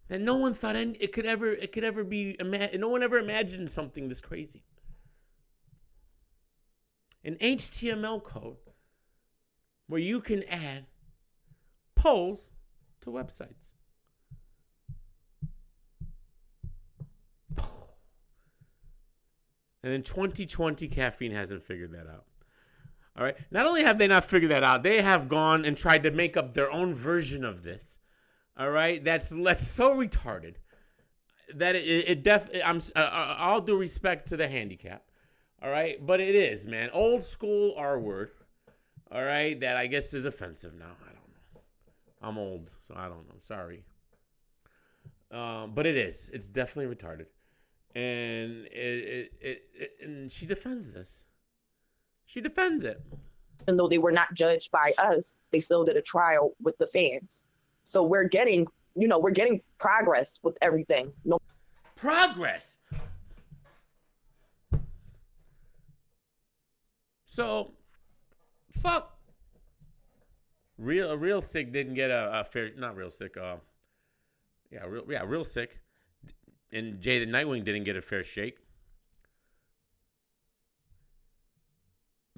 that no one thought it could ever be. No one ever imagined something this crazy. An HTML code where you can add polls to websites. And in 2020, Caffeine hasn't figured that out. All right. Not only have they not figured that out, they have gone and tried to make up their own version of this. All right. That's so retarded that all due respect to the handicap. All right. But it is, man. Old school R word. All right. That I guess is offensive now. I don't know. I'm old, so I don't know. Sorry. But it is. It's definitely retarded. And and she defends this. She defends it. Even though they were not judged by us, they still did a trial with the fans. So we're getting progress with everything. Progress. So, fuck. Real Sick didn't get a fair. Not Real Sick. Real Sick. And Jay the Nightwing didn't get a fair shake.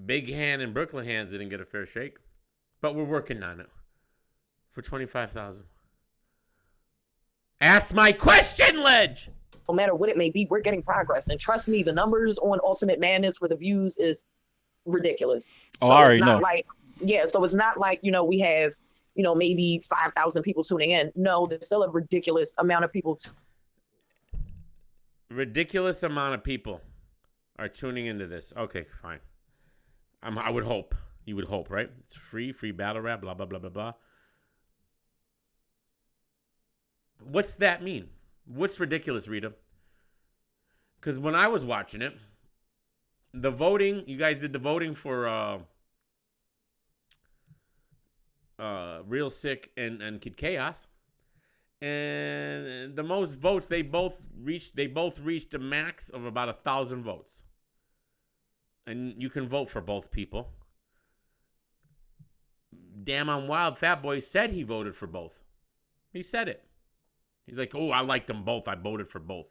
Big Hand and Brooklyn Hands didn't get a fair shake. But we're working on it. For $25,000. Ask my question, Ledge! No matter what it may be, we're getting progress. And trust me, the numbers on Ultimate Madness for the views is ridiculous. Oh, I already know. So it's not like, we have, maybe 5,000 people tuning in. No, there's still a ridiculous amount of people. Ridiculous amount of people are tuning into this. Okay, fine. I would hope. You would hope, right? It's free battle rap, blah, blah, blah, blah, blah. What's that mean? What's ridiculous, Rita? Because when I was watching it, the voting, you guys did the voting for Real Sick and Kid Chaos. And the most votes, they both reached a max of about 1,000 votes. And you can vote for both people. Damn, I'm Wild Fat Boy said he voted for both. He said it. He's like, oh, I liked them both. I voted for both.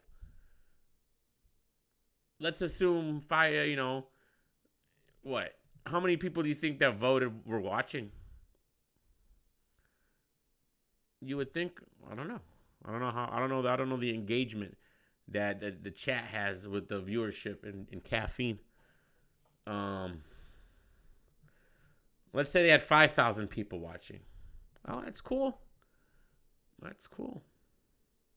Let's assume, what? How many people do you think that voted were watching? You would think, I don't know. I don't know the engagement that the chat has with the viewership and Caffeine. Let's say they had 5,000 people watching. Oh, that's cool. That's cool.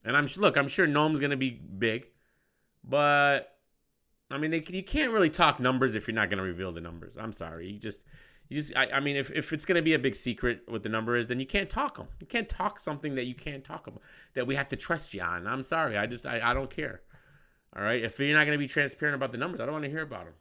And I'm sure Gnome's gonna be big, but I mean, you can't really talk numbers if you're not gonna reveal the numbers. I'm sorry. I mean, if it's gonna be a big secret what the number is, then you can't talk them. You can't talk something that you can't talk about, that we have to trust you on. I'm sorry. I don't care. All right. If you're not gonna be transparent about the numbers, I don't want to hear about them.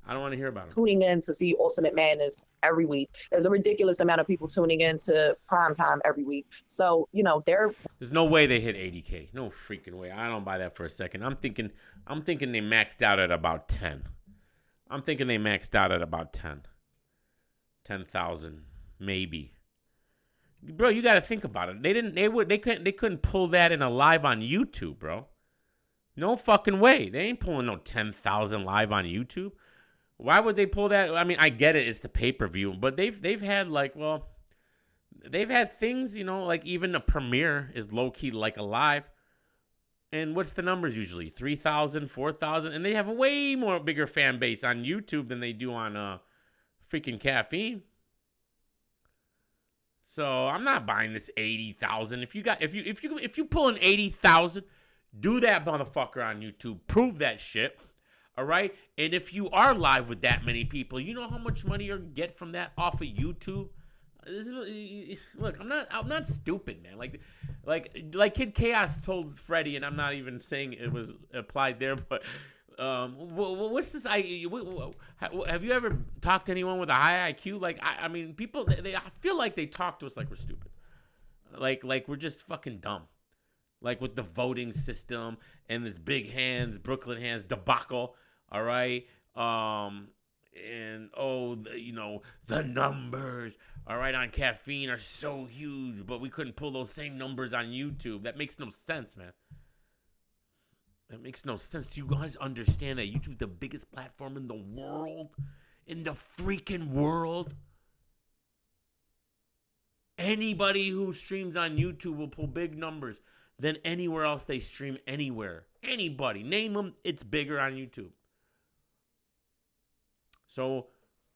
I don't want to hear about it. Tuning in to see Ultimate Madness every week. There's a ridiculous amount of people tuning in to Primetime every week. So, there's no way they hit 80K. No freaking way. I don't buy that for a second. I'm thinking they maxed out at about 10. I'm thinking they maxed out at about 10. 10,000 maybe. Bro, you got to think about it. They couldn't pull that in a live on YouTube, bro. No fucking way. They ain't pulling no 10,000 live on YouTube. Why would they pull that? I mean, I get it. It's the pay-per-view. But they've had, they've had things, like even a premiere is low-key like a live. And what's the numbers usually? 3,000, 4,000? And they have a way more bigger fan base on YouTube than they do on freaking Caffeine. So I'm not buying this 80,000. If you pull in 80,000, do that motherfucker on YouTube. Prove that shit. All right? And if you are live with that many people, you know how much money you're gonna get from that off of YouTube? Look, I'm not stupid, man. Like Kid Chaos told Freddie, and I'm not even saying it was applied there, but what's this? Have you ever talked to anyone with a high IQ? Like, I mean, people, I feel like they talk to us like we're stupid, like we're just fucking dumb, like with the voting system and this big hands, Brooklyn hands debacle. All right, and the numbers, all right, on caffeine are so huge, but we couldn't pull those same numbers on YouTube. That makes no sense, man. That makes no sense. Do you guys understand that YouTube's the biggest platform in the world? In the freaking world? Anybody who streams on YouTube will pull big numbers than anywhere else they stream anywhere. Anybody. Name them, it's bigger on YouTube. So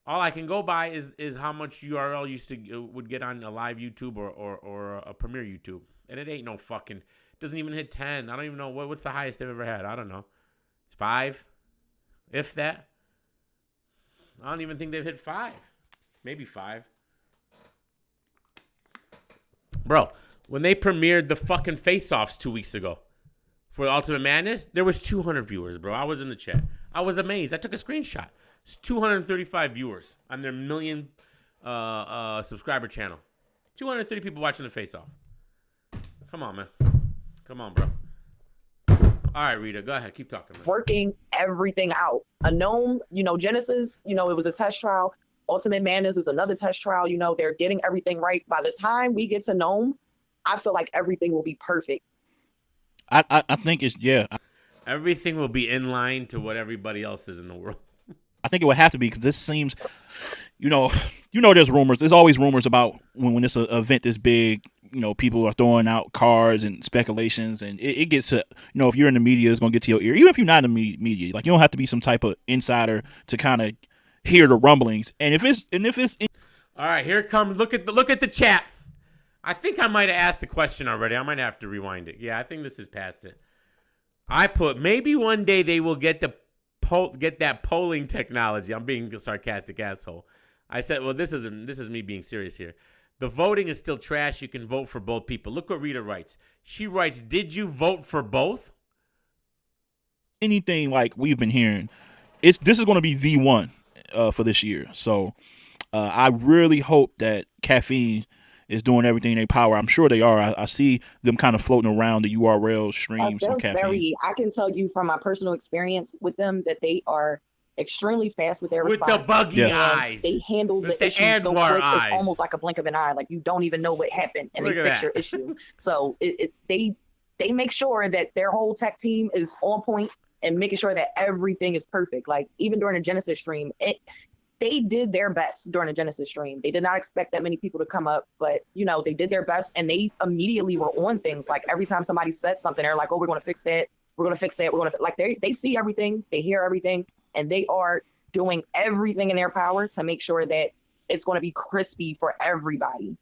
all I can go by is how much URL would get on a live YouTube or a Premiere YouTube. And it ain't no fucking... Doesn't even hit 10. I don't even know what's the highest they've ever had. I don't know. It's 5, if that. I don't even think they've hit 5. Maybe 5. Bro, when they premiered the fucking face-offs 2 weeks ago for Ultimate Madness, there was 200 viewers, bro. I was in the chat. I was amazed. I took a screenshot. It's 235 viewers on their million subscriber channel. 230 people watching the face-off. Come on, man. Come on, bro. All right, Rita, go ahead. Keep talking, man. Working everything out. A gnome, Genesis, it was a test trial. Ultimate Madness is another test trial. They're getting everything right. By the time we get to gnome, I feel like everything will be perfect. I think it's, yeah. Everything will be in line to what everybody else is in the world. I think it would have to be, because this seems, there's rumors. There's always rumors about when it's an event this big, people are throwing out cards and speculations, and it gets to, if you're in the media, it's going to get to your ear. Even if you're not in the media, like, you don't have to be some type of insider to kind of hear the rumblings. And if it's all right, here it comes. Look at the chat. I think I might have asked the question already. I might have to rewind it. Yeah, I think this is past it. I put, maybe one day they will get that polling technology. I'm being a sarcastic asshole. I said, well, this is me being serious here. The voting is still trash. You can vote for both people. Look what Rita writes. She writes, did you vote for both? Anything like we've been hearing, this is going to be the one for this year. So I really hope that Caffeine is doing everything in their power. I'm sure they are. I see them kind of floating around the URL streams on Caffeine. I can tell you from my personal experience with them that they are extremely fast with their response. With the buggy eyes. They handle the issue so quick. It's almost like a blink of an eye. Like, you don't even know what happened, and they fix your issue. So they make sure that their whole tech team is on point and making sure that everything is perfect. Like, even during a Genesis stream, they did their best during a Genesis stream. They did not expect that many people to come up, but they did their best, and they immediately were on things. Like, every time somebody said something, they're like, "Oh, we're going to fix that. We're going to fix that. We're going to like." They see everything, they hear everything, and they are doing everything in their power to make sure that it's going to be crispy for everybody.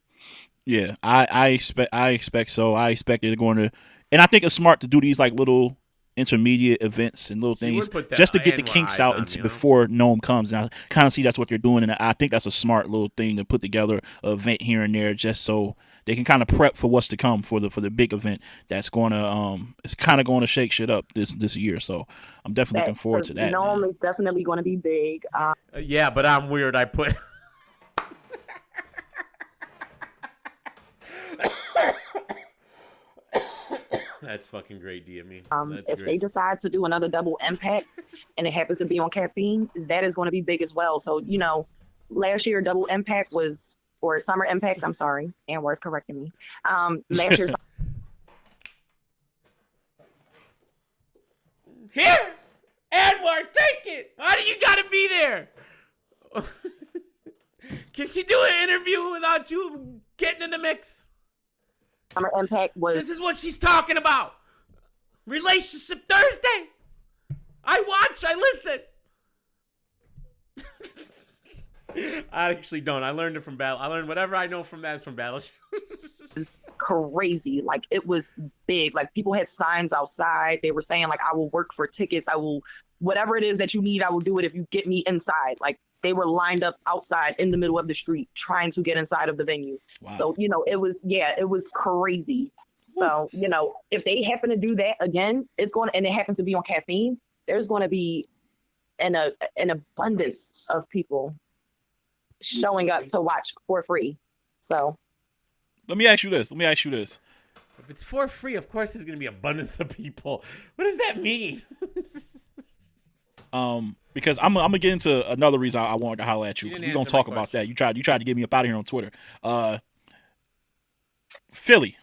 Yeah, I expect so. I expect they're going to, and I think it's smart to do these like little intermediate events and little things just to get the kinks out before Gnome comes. And I kind of see that's what they're doing, and I think that's a smart little thing to put together an event here and there, just so they can kind of prep for what's to come for the big event that's going to it's kind of going to shake shit up this year. So I'm definitely looking forward to that. Gnome is definitely going to be big. Yeah, but I'm weird. I put. That's fucking great, DME. If they decide to do another double impact and it happens to be on Caffeine, that is going to be big as well. So, last year double impact or summer impact, I'm sorry, and words correcting me. Last year's here, Edward, take it. Why do you gotta be there? Can she do an interview without you getting in the mix? Summer impact was. This is what she's talking about. Relationship Thursdays. I watch. I listen. I actually don't. I learned it from Battle. I learned whatever I know from that is from Battleship. It's crazy. Like it was big. Like people had signs outside. They were saying like, I will work for tickets. I will, whatever it is that you need, I will do it if you get me inside. Like they were lined up outside in the middle of the street trying to get inside of the venue. Wow. So, it was crazy. So, if they happen to do that again, and it happens to be on caffeine, there's going to be an abundance of people showing up to watch for free. So let me ask you this. If it's for free, of course there's going to be abundance of people. What does that mean? Because I'm gonna get into another reason I wanted to holler at you. We're gonna talk about that. You tried to get me up out of here on Twitter. Philly.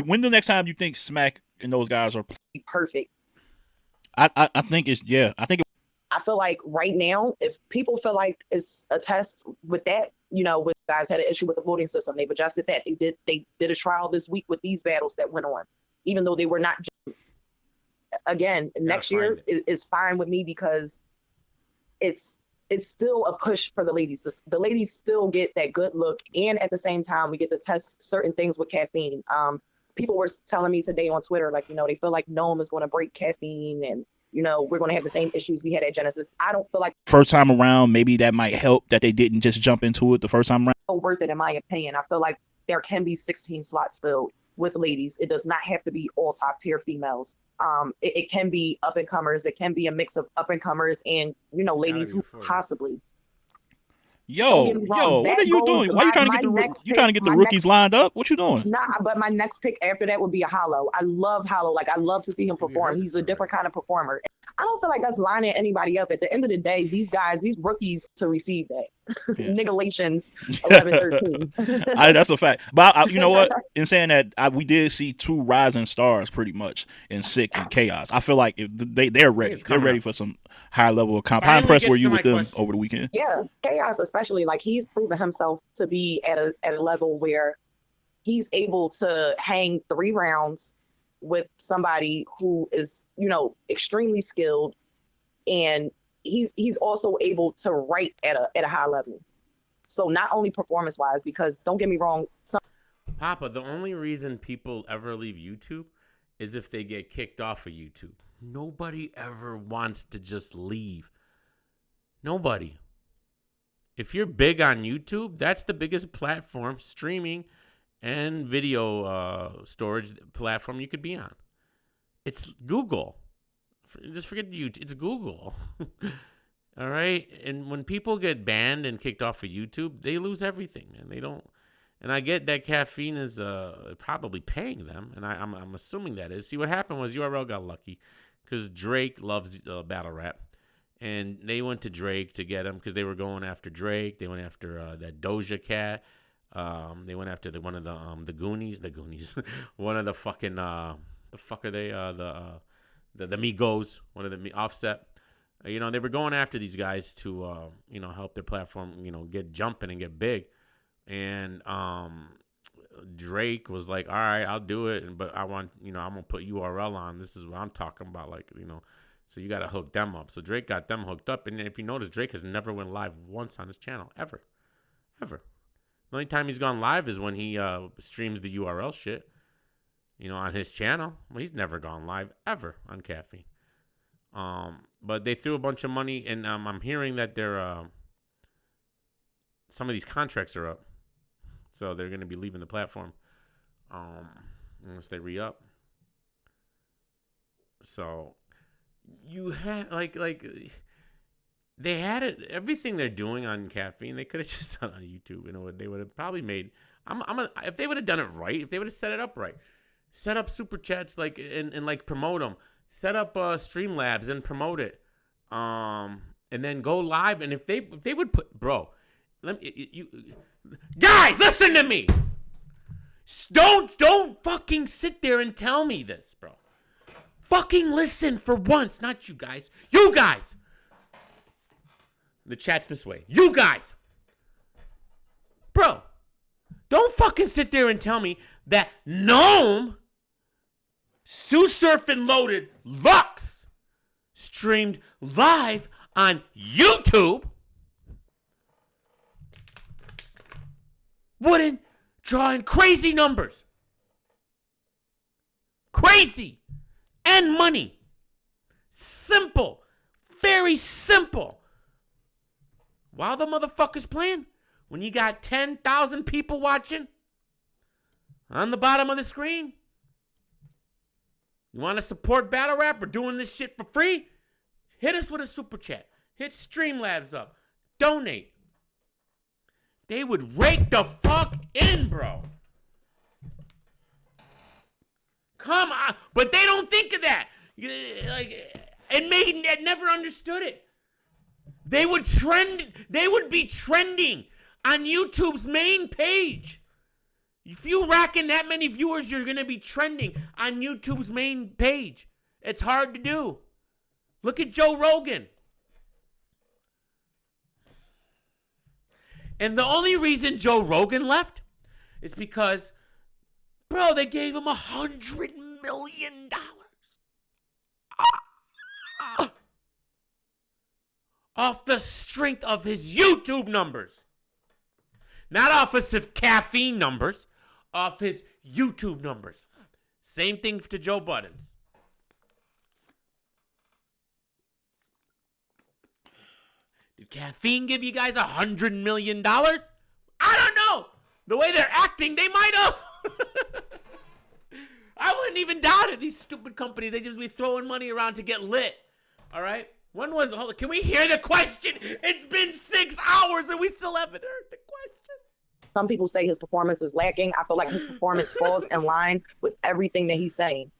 When the next time you think Smack and those guys are perfect? I think it's I feel like right now, if people feel like it's a test with that, with guys had an issue with the voting system, they've adjusted that. They did a trial this week with these battles that went on, even though they were not. Again, next year is fine with me because it's still a push for the ladies. The ladies still get that good look, and at the same time, we get to test certain things with caffeine. People were telling me today on Twitter, like, they feel like Gnome is going to break caffeine, and we're going to have the same issues we had at Genesis. I don't feel like first time around, maybe that might help that they didn't just jump into it the first time around. Worth it, in my opinion. I feel like there can be 16 slots filled with ladies. It does not have to be all top tier females. It can be up and comers. It can be a mix of up and comers and ladies who possibly. Yo, what are you doing? Why are you trying to get the rookies lined up? What you doing? Nah, but my next pick after that would be a Hollow. I love Hollow. Like, I love to see him perform. He's a different kind of performer. I don't feel like that's lining anybody up. At the end of the day, these rookies to receive that. Yeah. Nigalations 11-13. That's a fact. But you know what? In saying that, we did see two rising stars pretty much in Sick and Chaos. I feel like they're ready. They're ready for some higher level of comp. How impressed were you with them over the weekend? Yeah, Chaos especially. Like, he's proven himself to be at a level where he's able to hang 3 rounds with somebody who is, extremely skilled, and he's also able to write at a high level. So not only performance wise, because don't get me wrong, Papa, the only reason people ever leave YouTube is if they get kicked off of YouTube. Nobody ever wants to just leave. Nobody. If you're big on YouTube, that's the biggest platform, streaming and video storage platform you could be on. It's Google. Just forget YouTube. It's Google. All right? And when people get banned and kicked off of YouTube, they lose everything, man. They don't. And I get that caffeine is probably paying them, and I'm assuming that is. See, what happened was URL got lucky because Drake loves battle rap. And they went to Drake to get him because they were going after Drake. They went after that Doja Cat. They went after one of the Goonies. The Goonies. One of the fucking the fuck are they? The Migos. One of the Offset. They were going after these guys to help their platform get jumping and get big. And Drake was like, all right, I'll do it, but I want I'm gonna put URL on. This is what I'm talking about, like So you got to hook them up. So Drake got them hooked up. And if you notice, Drake has never went live once on his channel. Ever. The only time he's gone live is when he streams the URL shit, on his channel. Well, he's never gone live ever on Caffeine. But they threw a bunch of money, and I'm hearing that some of these contracts are up. So they're going to be leaving the platform unless they re-up. So you have like they had it, everything they're doing on Caffeine, they could have just done on YouTube. They would have probably made. If they would have done it right, if they would have set it up right, set up super chats and promote them, set up Streamlabs and promote it, and then go live. And if they would put, bro, guys, listen to me. Don't fucking sit there and tell me this, bro. Fucking listen for once, not you guys. You guys. The chat's this way. You guys. Bro, don't fucking sit there and tell me that Gnome, Sue Surf and Loaded Lux streamed live on YouTube wouldn't draw in crazy numbers. Crazy. And money. Simple. Very simple. While the motherfucker's playing, when you got 10,000 people watching on the bottom of the screen, you want to support battle rap? We're doing this shit for free? Hit us with a super chat. Hit Streamlabs up. Donate. They would rake the fuck in, bro. Come on. But they don't think of that. I never understood it. They would be trending on YouTube's main page. If you rack in that many viewers, you're going to be trending on YouTube's main page. It's hard to do. Look at Joe Rogan. And the only reason Joe Rogan left is because, bro, they gave him $100 million. Off the strength of his YouTube numbers. Not off of his caffeine numbers. Off his YouTube numbers. Same thing to Joe Buttons. Did caffeine give you guys $100 million? I don't know. The way they're acting, they might have. I wouldn't even doubt it. These stupid companies, they just be throwing money around to get lit. All right? Can we hear the question? It's been 6 hours and we still haven't heard the question. Some people say his performance is lacking. I feel like his performance falls in line with everything that he's saying.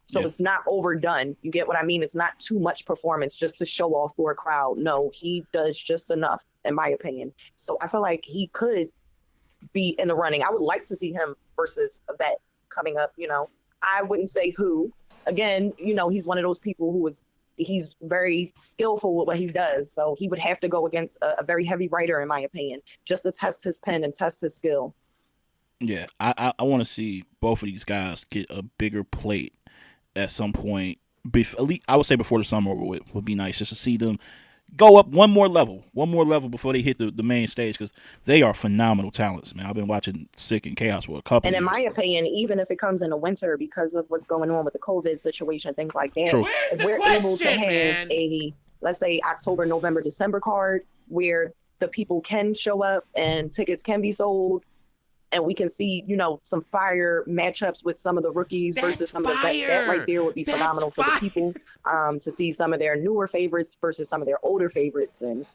So It's not overdone. You get what I mean? It's not too much performance just to show off for a crowd. No, he does just enough, in my opinion. So I feel like he could be in the running. I would like to see him versus a vet coming up, I wouldn't say who. Again, he's one of those people he's very skillful with what he does. So he would have to go against a very heavy writer, in my opinion, just to test his pen and test his skill. Yeah, I want to see both of these guys get a bigger plate at some point. At least, I would say before the summer would be nice, just to see them go up one more level before they hit the main stage, because they are phenomenal talents, man. I've been watching Sick and Chaos for a couple And in my opinion, even if it comes in the winter because of what's going on with the COVID situation, things like that, True. if we're able to have a, let's say, October, November, December card where the people can show up and tickets can be sold, and we can see, some fire matchups with some of the rookies versus some of the that right there would be phenomenal for the people, to see some of their newer favorites versus some of their older favorites, and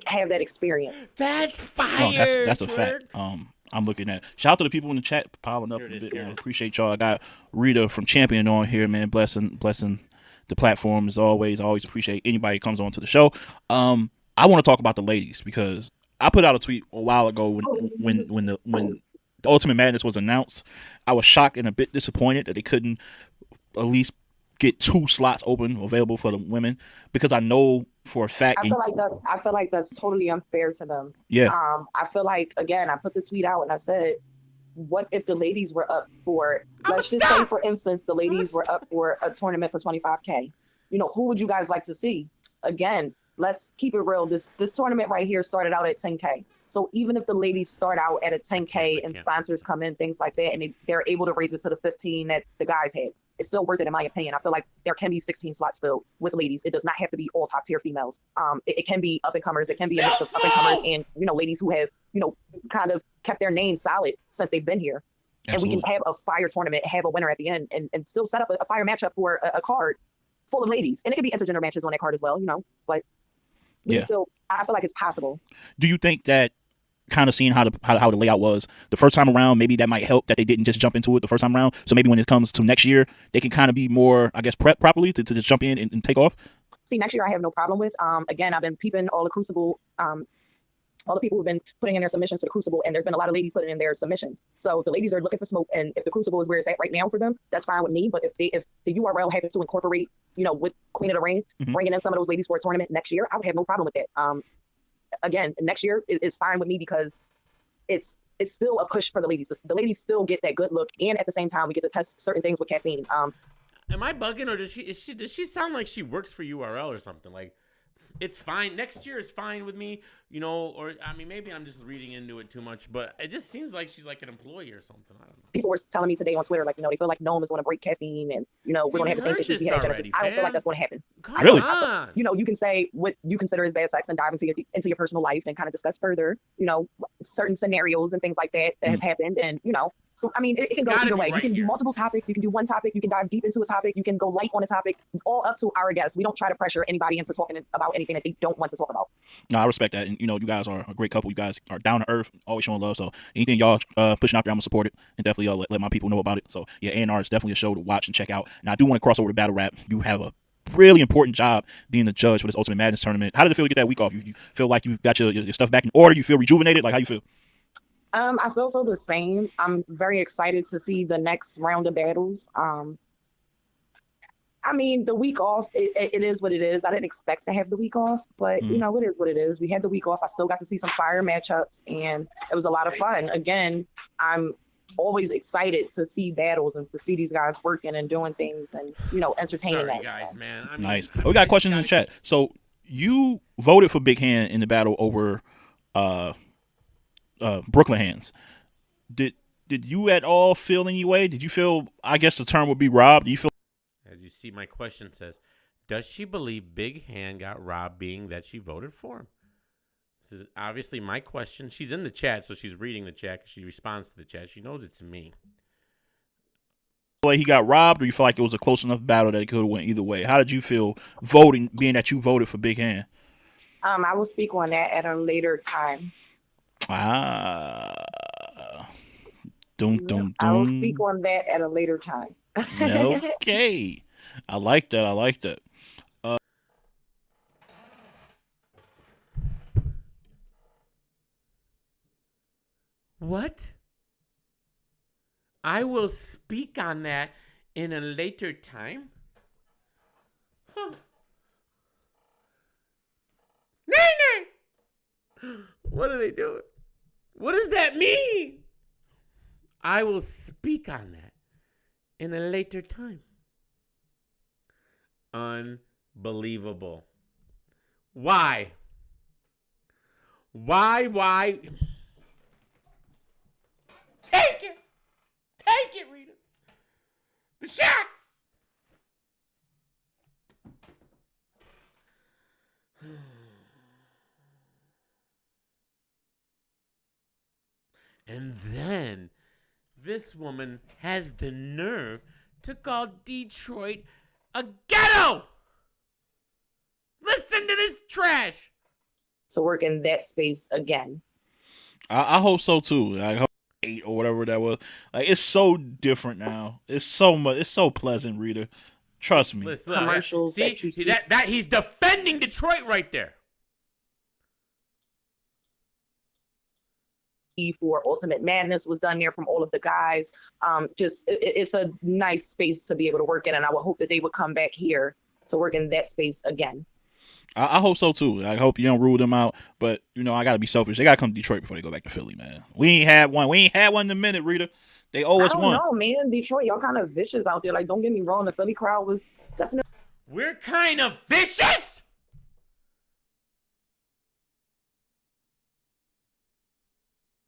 have that experience. That's fire. That's a fact. I'm looking at. Shout out to the people in the chat piling up a bit. Man. Appreciate y'all. I got Rita from Champion on here, man. Blessing the platform as always. I always appreciate anybody who comes on to the show. I want to talk about the ladies, because I put out a tweet a while ago when the Ultimate Madness was announced. I was shocked and a bit disappointed that they couldn't at least get 2 slots available for the women, because I know for a fact. I feel like that's totally unfair to them. Yeah. I feel like, again, I put the tweet out and I said, what if the ladies were up for, let's just say, for instance, the ladies were up for a tournament for $25K. Who would you guys like to see? Again, let's keep it real. This tournament right here started out at $10K. So even if the ladies start out at a $10K and sponsors come in, things like that, and they're able to raise it to the 15 that the guys had, it's still worth it, in my opinion. I feel like there can be 16 slots filled with ladies. It does not have to be all top tier females. It can be up and comers. It can be a mix of up and comers and ladies who have kind of kept their name solid since they've been here. Absolutely. And we can have a fire tournament, have a winner at the end, and still set up a fire matchup for a card full of ladies. And it could be intergender matches on that card as well, but still, I feel like it's possible. Do you think that, kind of seeing how the layout was the first time around, maybe that might help that they didn't just jump into it the first time around? So maybe when it comes to next year, they can kind of be more, I guess, prepped properly to just jump in and take off? See, next year I have no problem with. Again, I've been peeping all the Crucible, all the people who've been putting in their submissions to the Crucible, and there's been a lot of ladies putting in their submissions. So the ladies are looking for smoke, and if the Crucible is where it's at right now for them, that's fine with me. But if the URL happened to incorporate, with Queen of the Ring, bringing in some of those ladies for a tournament next year, I would have no problem with that. Again, next year is fine with me, because it's still a push for the ladies. The ladies still get that good look, and at the same time, we get to test certain things with caffeine. Am I bugging, or does she sound like she works for URL or something? Like, It's fine. Next year is fine with me, you know, or I mean, maybe I'm just reading into it too much, but it just seems like she's like an employee or something. I don't know. People were telling me today on Twitter, like, you know, they feel like Gnome is going to break caffeine and, you know, we're going to have the same issues we had at Genesis. I don't feel like that's going to happen. Really? You know, you can say what you consider as bad sex and dive into your personal life and kind of discuss further, you know, certain scenarios and things like that has happened. And, you know, so, I mean, it can go either way. You can do multiple topics. You can do one topic. You can dive deep into a topic. You can go light on a topic. It's all up to our guests. We don't try to pressure anybody into talking about anything that they don't want to talk about. No, I respect that. And, you know, you guys are a great couple. You guys are down to earth, always showing love. So anything y'all pushing out there, I'm going to support it. And definitely let my people know about it. So, yeah, A&R is definitely a show to watch and check out. And I do want to cross over to Battle Rap. You have a really important job being the judge for this Ultimate Madness tournament. How did it feel to get that week off? You feel like you got your stuff back in order? You feel rejuvenated? Like, how you feel? I still feel the same. I'm very excited to see the next round of battles. I mean, the week off, it is what it is. I didn't expect to have the week off, but, you know, it is what it is. We had the week off. I still got to see some fire matchups, and it was a lot of fun. Again, I'm always excited to see battles and to see these guys working and doing things and, you know, entertaining us. Guys, man. I mean, nice. We got questions in the chat. So you voted for Big Hand in the battle over Brooklyn Hands. Did you at all feel any way? Did you feel, I guess the term would be robbed? Do you feel? As you see, my question says, does she believe Big Hand got robbed being that she voted for him? This is obviously my question. She's in the chat, so she's reading the chat. She responds to the chat. She knows it's me. Like he got robbed, or you feel like it was a close enough battle that it could have went either way? How did you feel voting, being that you voted for Big Hand? I will speak on that at a later time. Dum. I will speak on that at a later time. Okay. I like that. What? I will speak on that in a later time? Huh. Nay. What are they doing? What does that mean? I will speak on that in a later time. Unbelievable. Why? Why? Take it, Rita. The shots. And then this woman has the nerve to call Detroit a ghetto. Listen to this trash. To work in that space again. I hope so too. I hope 8 or whatever that was. Like, it's so different now. It's so much. It's so pleasant, Rita. Trust me. Listen, commercials. See, that you see. That he's defending Detroit right there. For Ultimate Madness was done there from all of the guys. It's a nice space to be able to work in, and I would hope that they would come back here to work in that space again. I hope so too. I hope you don't rule them out, but you know I gotta be selfish. They gotta come to Detroit before they go back to Philly, man. We ain't had one in a minute, Rita. They owe us one. I don't know, man. Detroit, y'all kind of vicious out there. Like, don't get me wrong, the Philly crowd was definitely. We're kind of vicious.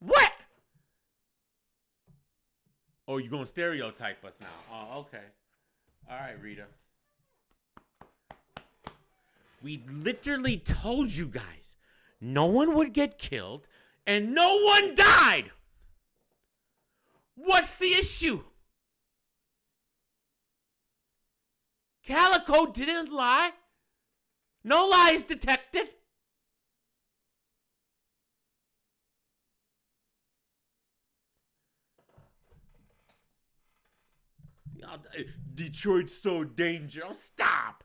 What? Oh, you're going to stereotype us now. Oh, okay. All right, Rita. We literally told you guys no one would get killed and no one died. What's the issue? Calico didn't lie. No lies detected. Detroit's so dangerous. Stop.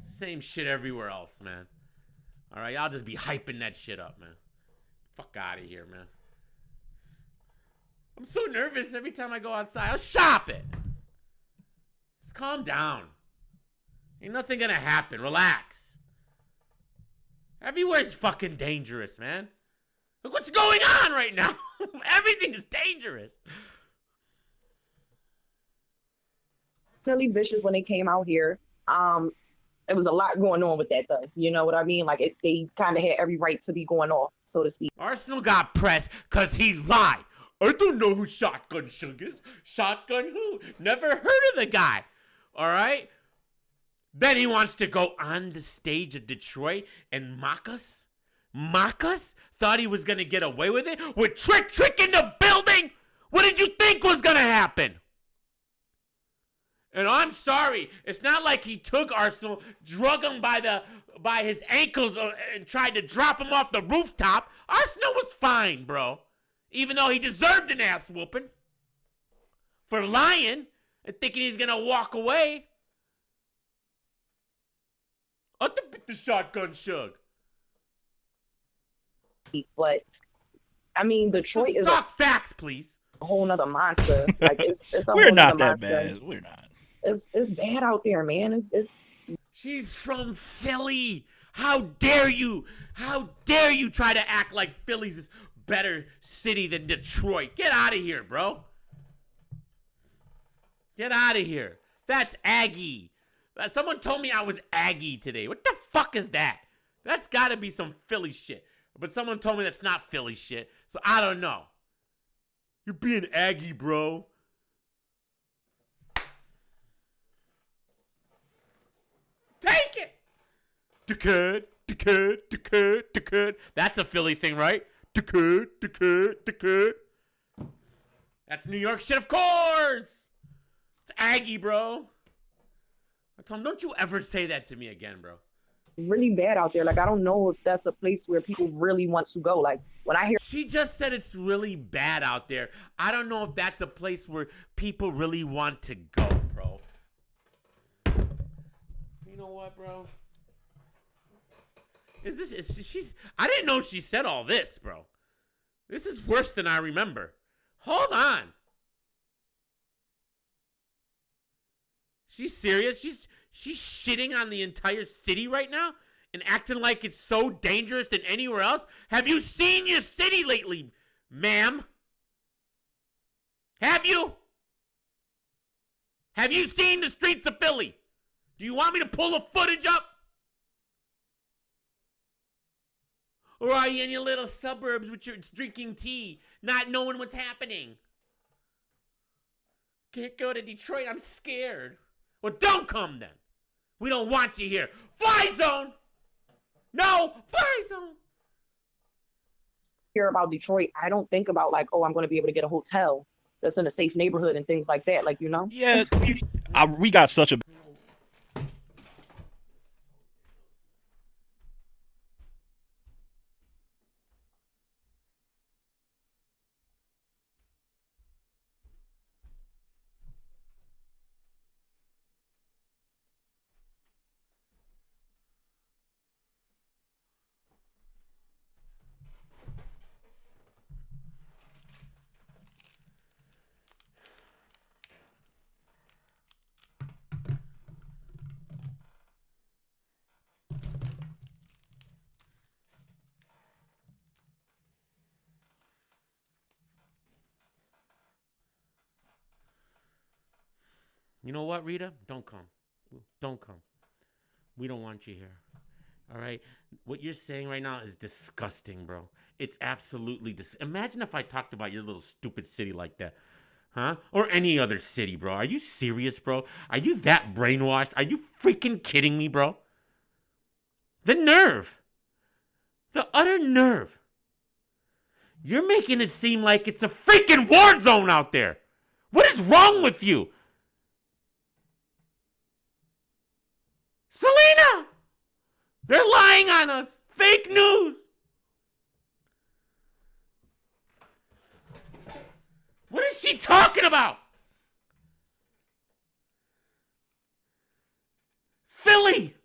Same shit everywhere else, man. All right, y'all just be hyping that shit up, man. Fuck out of here, man. I'm so nervous every time I go outside. I'll shop it. Just calm down. Ain't nothing gonna happen. Relax. Everywhere's fucking dangerous, man. Look what's going on right now. Everything is dangerous. Really vicious when they came out here. It was a lot going on with that, though. You know what I mean? Like, they kind of had every right to be going off, so to speak. Arsenal got pressed because he lied. I don't know who Shotgun Shug is. Shotgun who? Never heard of the guy. All right? Then he wants to go on the stage of Detroit and mock us? Mock us? Thought he was going to get away with it? With Trick in the building? What did you think was going to happen? And I'm sorry, it's not like he took Arsenal, drug him by his ankles and tried to drop him off the rooftop. Arsenal was fine, bro. Even though he deserved an ass whooping for lying and thinking he's going to walk away. I'll beat the Shotgun Shug. But, I mean, Detroit is talk facts, please. A whole nother monster. Like, it's a We're whole not nother that monster. bad. We're not. It's bad out there, man. It's She's from Philly. How dare you? How dare you try to act like Philly's this better city than Detroit? Get out of here, bro. Get out of here. That's Aggie. Someone told me I was Aggie today. What the fuck is that? That's got to be some Philly shit. But someone told me that's not Philly shit. So I don't know. You're being Aggie, bro. Take it! Decud. That's a Philly thing, right? Decud. That's New York shit, of course! It's Aggie, bro. I told him, don't you ever say that to me again, bro. really bad out there. Like, I don't know if that's a place where people really want to go. Like, when I hear... She just said it's really bad out there. I don't know if that's a place where people really want to go, bro. You know what, bro? I didn't know she said all this, bro. This is worse than I remember. Hold on. She's serious? She's shitting on the entire city right now and acting like it's so dangerous than anywhere else? Have you seen your city lately, ma'am? Have you? Have you seen the streets of Philly? Do you want me to pull the footage up? Or are you in your little suburbs with your drinking tea, not knowing what's happening? Can't go to Detroit, I'm scared. Well, don't come then. We don't want you here. Fly zone! No, fly zone! Hear about Detroit, I don't think about like, oh, I'm going to be able to get a hotel that's in a safe neighborhood and things like that. Like, you know? Yeah, we got such a... You know what, Rita? Don't come. Don't come. We don't want you here. All right? What you're saying right now is disgusting, bro. It's absolutely Imagine if I talked about your little stupid city like that. Huh? Or any other city, bro. Are you serious, bro? Are you that brainwashed? Are you freaking kidding me, bro? The nerve. The utter nerve. You're making it seem like it's a freaking war zone out there. What is wrong with you? Selena! They're lying on us. Fake news. What is she talking about? Philly.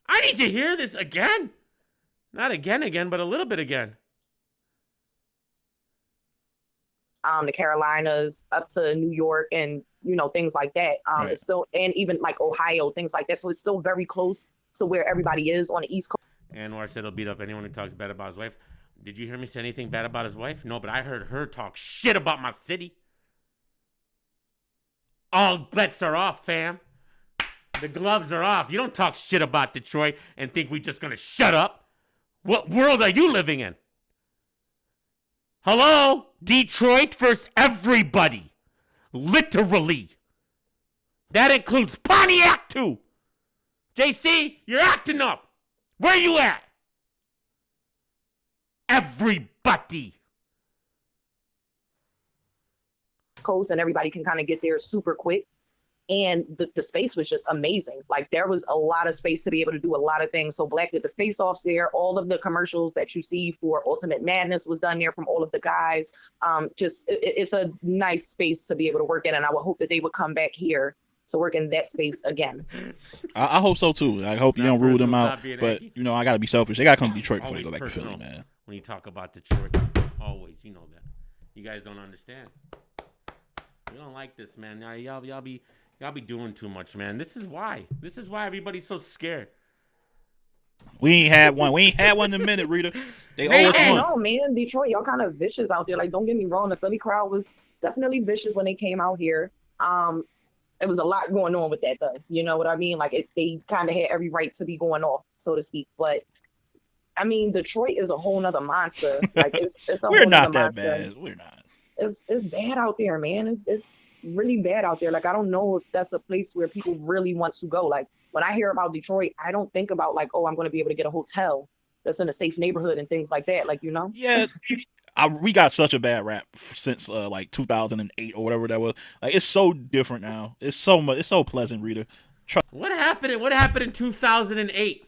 I need to hear this again. Not again, but a little bit again. The Carolinas up to New York and, you know, things like that. Right. It's still, and even like Ohio, things like that. So it's still very close to where everybody is on the East Coast. Anwar said he'll beat up anyone who talks bad about his wife. Did you hear me say anything bad about his wife? No, but I heard her talk shit about my city. All bets are off, fam. The gloves are off. You don't talk shit about Detroit and think we just gonna shut up. What world are you living in? Hello? Detroit versus everybody. Literally. That includes Pontiac too. JC, you're acting up. Where you at? Everybody. Coast and everybody can kind of get there super quick. And the space was just amazing. Like there was a lot of space to be able to do a lot of things. So Black did the face-offs there. All of the commercials that you see for Ultimate Madness was done there from all of the guys. It's a nice space to be able to work in. And I would hope that they would come back here to work in that space again. I hope so too. I hope you don't rule them out. But you know, I gotta be selfish. They gotta come to Detroit before they go back to Philly, man. When you talk about Detroit, always, you know that. You guys don't understand. We don't like this, man. Now y'all be doing too much, man. This is why. This is why everybody's so scared. We ain't had one. We ain't had one in a minute, Rita. They owe us one. No, man, Detroit, y'all kind of vicious out there. Like, don't get me wrong, the Philly crowd was definitely vicious when they came out here. There was a lot going on with that, though. You know what I mean? Like, they kind of had every right to be going off, so to speak. But I mean, Detroit is a whole nother monster. Like, it's a whole nother monster. We're not that bad. We're not. It's bad out there, man. It's really bad out there. Like, I don't know if that's a place where people really want to go. Like, when I hear about Detroit, I don't think about like, oh, I'm going to be able to get a hotel that's in a safe neighborhood and things like that. Like, you know? Yeah. We got such a bad rap since like 2008 or whatever that was. Like, it's so different now. It's so much. It's so pleasant, Rita. What happened in 2008?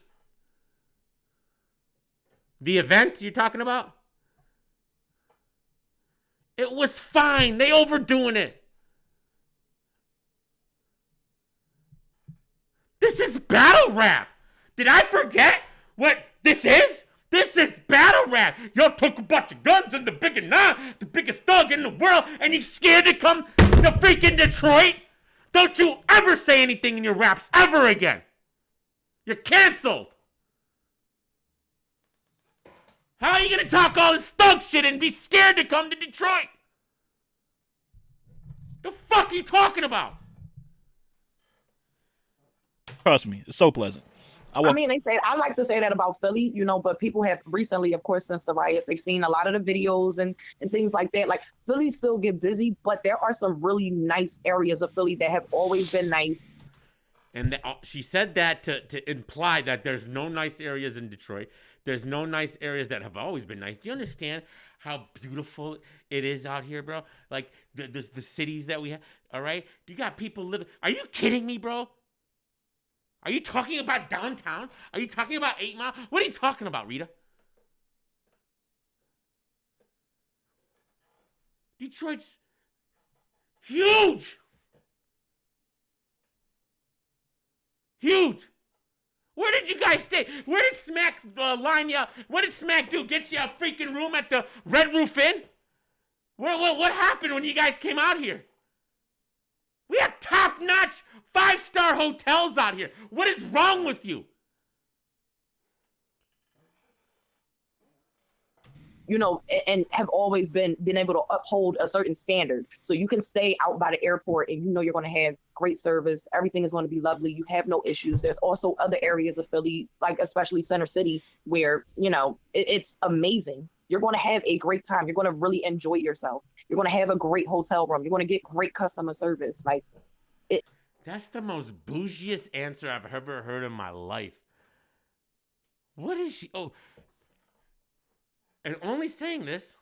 The event you're talking about? It was fine. They overdoing it. This is battle rap. Did I forget what this is? This is battle rap. Y'all took a bunch of guns and the biggest thug in the world, and you scared to come to freaking Detroit? Don't you ever say anything in your raps ever again. You're canceled. How are you gonna talk all this thug shit and be scared to come to Detroit? The fuck are you talking about? Trust me, it's so pleasant. I mean, I like to say that about Philly, you know, but people have recently, of course, since the riots, they've seen a lot of the videos and things like that. Like, Philly still get busy, but there are some really nice areas of Philly that have always been nice. And she said that to imply that there's no nice areas in Detroit. There's no nice areas that have always been nice. Do you understand how beautiful it is out here, bro? Like, the cities that we have, all right? You got people living. Are you kidding me, bro? Are you talking about downtown? Are you talking about 8 Mile? What are you talking about, Rita? Detroit's huge. Huge. Where did you guys stay? Where did Smack line you up? What did Smack do? Get you a freaking room at the Red Roof Inn? What happened when you guys came out here? We have top-notch 5-star hotels out here. What is wrong with you? You know, and have always been able to uphold a certain standard. So you can stay out by the airport and you know you're going to have great service. Everything is going to be lovely. You have no issues. There's also other areas of Philly, like especially Center City, where, you know, it's amazing. You're going to have a great time. You're going to really enjoy yourself. You're going to have a great hotel room. You're going to get great customer service. Like, that's the most bougiest answer I've ever heard in my life. What is she? Oh, and only saying this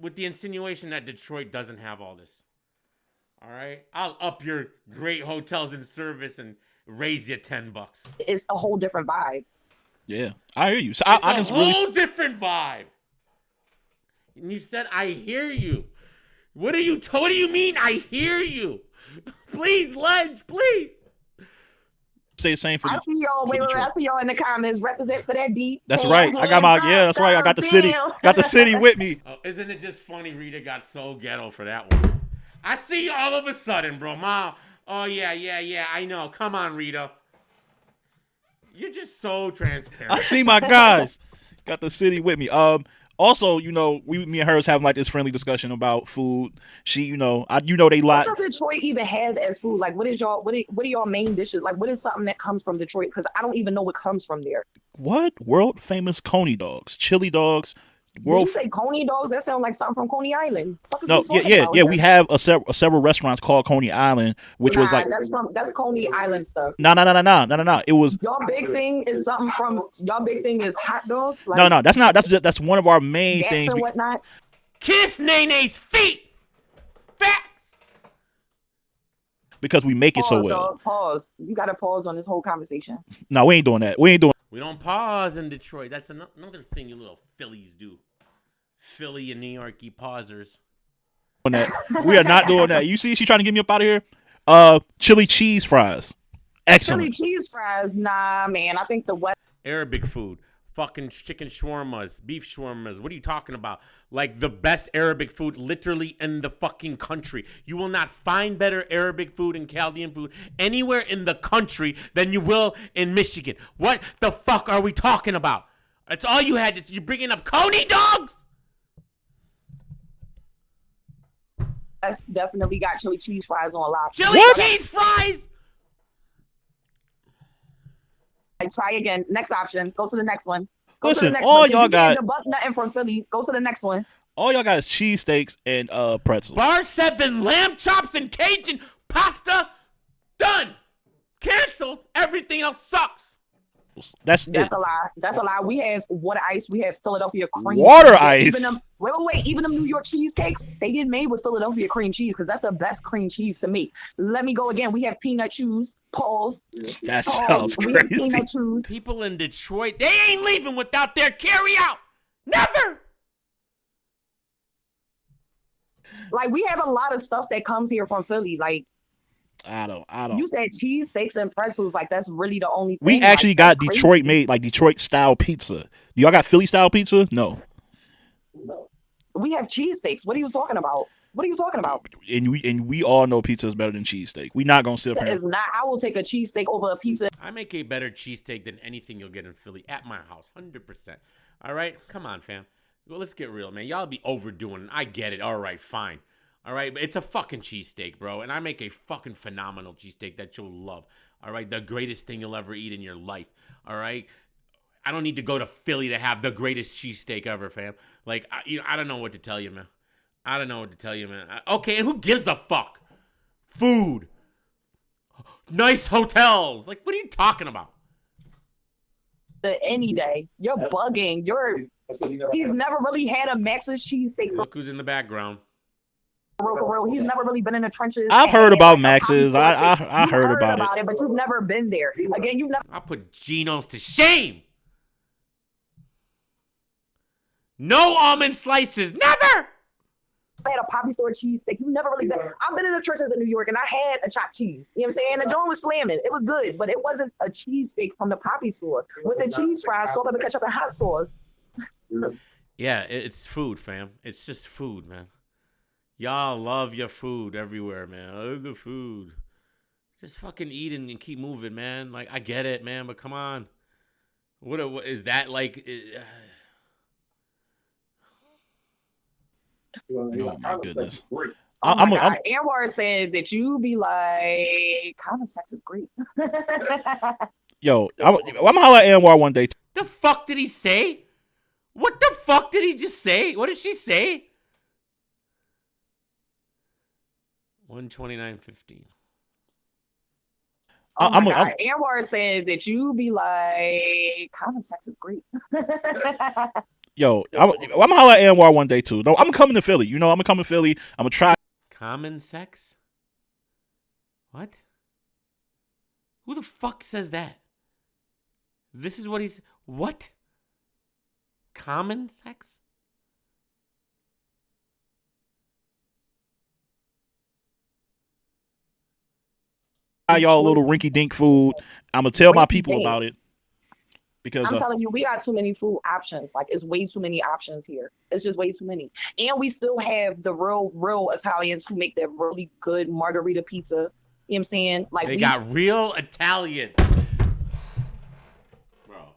with the insinuation that Detroit doesn't have all this. All right? I'll up your great hotels and service and raise you $10. It's a whole different vibe. Yeah, I hear you. So I can whole different vibe. And you said, I hear you. What do you mean, I hear you? Please, Ledge, please. Say the same for I see y'all. Wait, I see y'all in the comments. Represent for that beat. That's right. I got that's right. I got the city. Got the city with me. Oh, isn't it just funny Rita got so ghetto for that one? I see you all of a sudden, bro. Ma. Oh, yeah. I know. Come on, Rita. You're just so transparent. I see my guys. Got the city with me. Also, me and her was having like this friendly discussion about food. She, they What lot. does Detroit even have as food? Like, what are y'all main dishes? Like, what is something that comes from Detroit? Because I don't even know what comes from there. What world famous Coney dogs, chili dogs. Did you say Coney dogs? That sounds like something from Coney Island. No, yeah. We have several restaurants called Coney Island, which was like that's Coney Island stuff. No. It was Y'all big thing is something from y'all big thing is hot dogs. Like, no, that's not. That's one of our main things. And whatnot. Kiss Nene's feet. Facts. Because we make it so well. Dog, pause. You got to pause on this whole conversation. No, we ain't doing that. We don't pause in Detroit. That's another thing you little Phillies do. Philly and New Yorkie pausers. We are not doing that. You see, she trying to get me up out of here. Chili cheese fries, excellent. Chili cheese fries, nah, man. I think the West Arabic food, fucking chicken shawarmas, beef shawarmas. What are you talking about? Like the best Arabic food, literally in the fucking country. You will not find better Arabic food and Chaldean food anywhere in the country than you will in Michigan. What the fuck are we talking about? That's all you had. You're bringing up Coney dogs. That's definitely got chili cheese fries on lock. Chili cheese fries. Try again. Next option. Go to the next one. Listen, all y'all got nothing from Philly. Go to the next one. All y'all got is cheesesteaks and pretzels. Bar 7 lamb chops and Cajun pasta. Done. Canceled. Everything else sucks. That's a lie. That's a lie. We have water ice. We have Philadelphia cream. Water ice. Even them New York cheesecakes, they get made with Philadelphia cream cheese because that's the best cream cheese to me. Let me go again. We have peanut chews. Pause. That sounds crazy. Peanut chews. People in Detroit, they ain't leaving without their carry out. Never. Like we have a lot of stuff that comes here from Philly. Like. I don't. You said cheesesteaks and pretzels, like that's really the only thing. We actually got Detroit made, like Detroit style pizza. Y'all got Philly style pizza? No. We have cheesesteaks. What are you talking about? And we all know pizza is better than cheesesteak. We not gonna sit up here. I will take a cheesesteak over a pizza. I make a better cheesesteak than anything you'll get in Philly at my house, 100%. All right, come on, fam. Well, let's get real, man. Y'all be overdoing it. I get it. All right, fine. All right, but it's a fucking cheesesteak, bro. And I make a fucking phenomenal cheesesteak that you'll love. All right, the greatest thing you'll ever eat in your life. All right, I don't need to go to Philly to have the greatest cheesesteak ever, fam. Like, I don't know what to tell you, man. Okay, and who gives a fuck? Food. Nice hotels. Like, what are you talking about? Any day. You're bugging. He's never really had a Max's cheesesteak. Look who's in the background. He's never really been in the trenches. I've heard about Max's. I heard about it, but you've never been there. Again, you've never. I put Geno's to shame. No almond slices, never. I had a Poppy Store cheesesteak. You've never really been. I've been in the trenches in New York, and I had a chopped cheese. You know what I'm saying? The joint was slamming. It was good, but it wasn't a cheesesteak from the Poppy Store with the cheese fries, salt, pepper, ketchup, and hot sauce. Yeah, it's food, fam. It's just food, man. Y'all love your food everywhere, man. I love the food. Just fucking eat and keep moving, man. Like, I get it, man, but come on. What is that like? Oh my goodness. Anwar says that you be like, common sex is great. Yo, I'm gonna holler at Anwar one day. The fuck did he say? What the fuck did he just say? What did she say? 129.15. Anwar says that you be like, common sex is great. Yo, I'm gonna holler at Anwar one day too. No, I'm coming to Philly. I'm gonna come to Philly. I'm gonna try. Common sex? What? Who the fuck says that? This is what he's. What? Common sex? Y'all a little rinky dink food. I'm gonna tell my people about it because I'm telling you, we got too many food options. Like, it's way too many options here. It's just way too many, and we still have the real Italians who make that really good margarita pizza. You know what I'm saying? Like, they got real Italian, bro.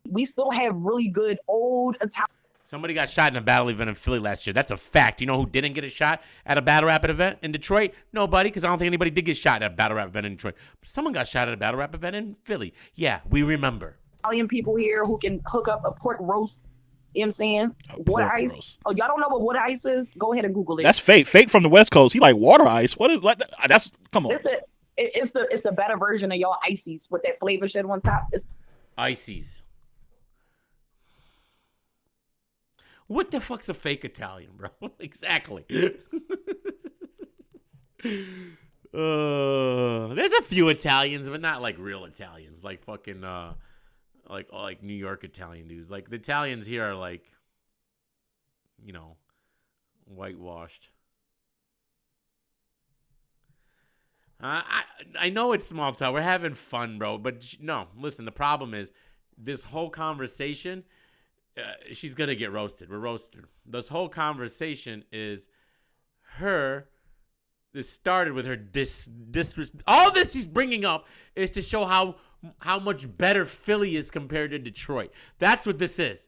We still have really good old Italian. Somebody got shot in a battle event in Philly last year. That's a fact. You know who didn't get a shot at a battle rap event in Detroit? Nobody, because I don't think anybody did get shot at a battle rap event in Detroit. But someone got shot at a battle rap event in Philly. Yeah, we remember. Italian people here who can hook up a pork roast. You know what I'm saying? Water ice. Roast. Oh, y'all don't know what water ice is? Go ahead and Google it. That's fake. Fake from the West Coast. He like water ice. What is like that? That's come on. It's the better version of y'all ices with that flavor shit on top. It's ices. What the fuck's a fake Italian, bro? Exactly. There's a few Italians, but not like real Italians, like fucking like New York Italian dudes. Like the Italians here are like, you know, whitewashed. I know it's small talk. We're having fun, bro. But no, listen. The problem is this whole conversation. She's gonna get roasted. We're roasting her. This whole conversation is her. This started with her all this she's bringing up is to show how much better Philly is compared to Detroit. That's what this is.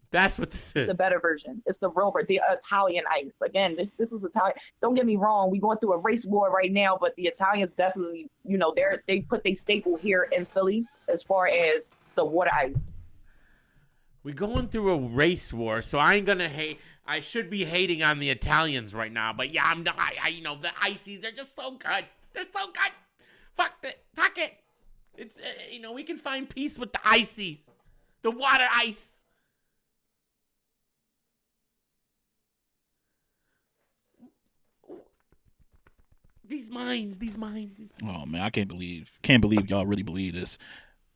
That's what this is. The better version. It's the real, the Italian ice. Again, this is Italian. Don't get me wrong. We're going through a race war right now, but the Italians definitely, you know, they put their staple here in Philly as far as the water ice. We're going through a race war, so I ain't gonna hate. I should be hating on the Italians right now, but yeah, I you know, the ices, they're just so good. They're so good. Fuck it. It's you know, we can find peace with the ices, the water ice. These minds. Oh man, I can't believe y'all really believe this.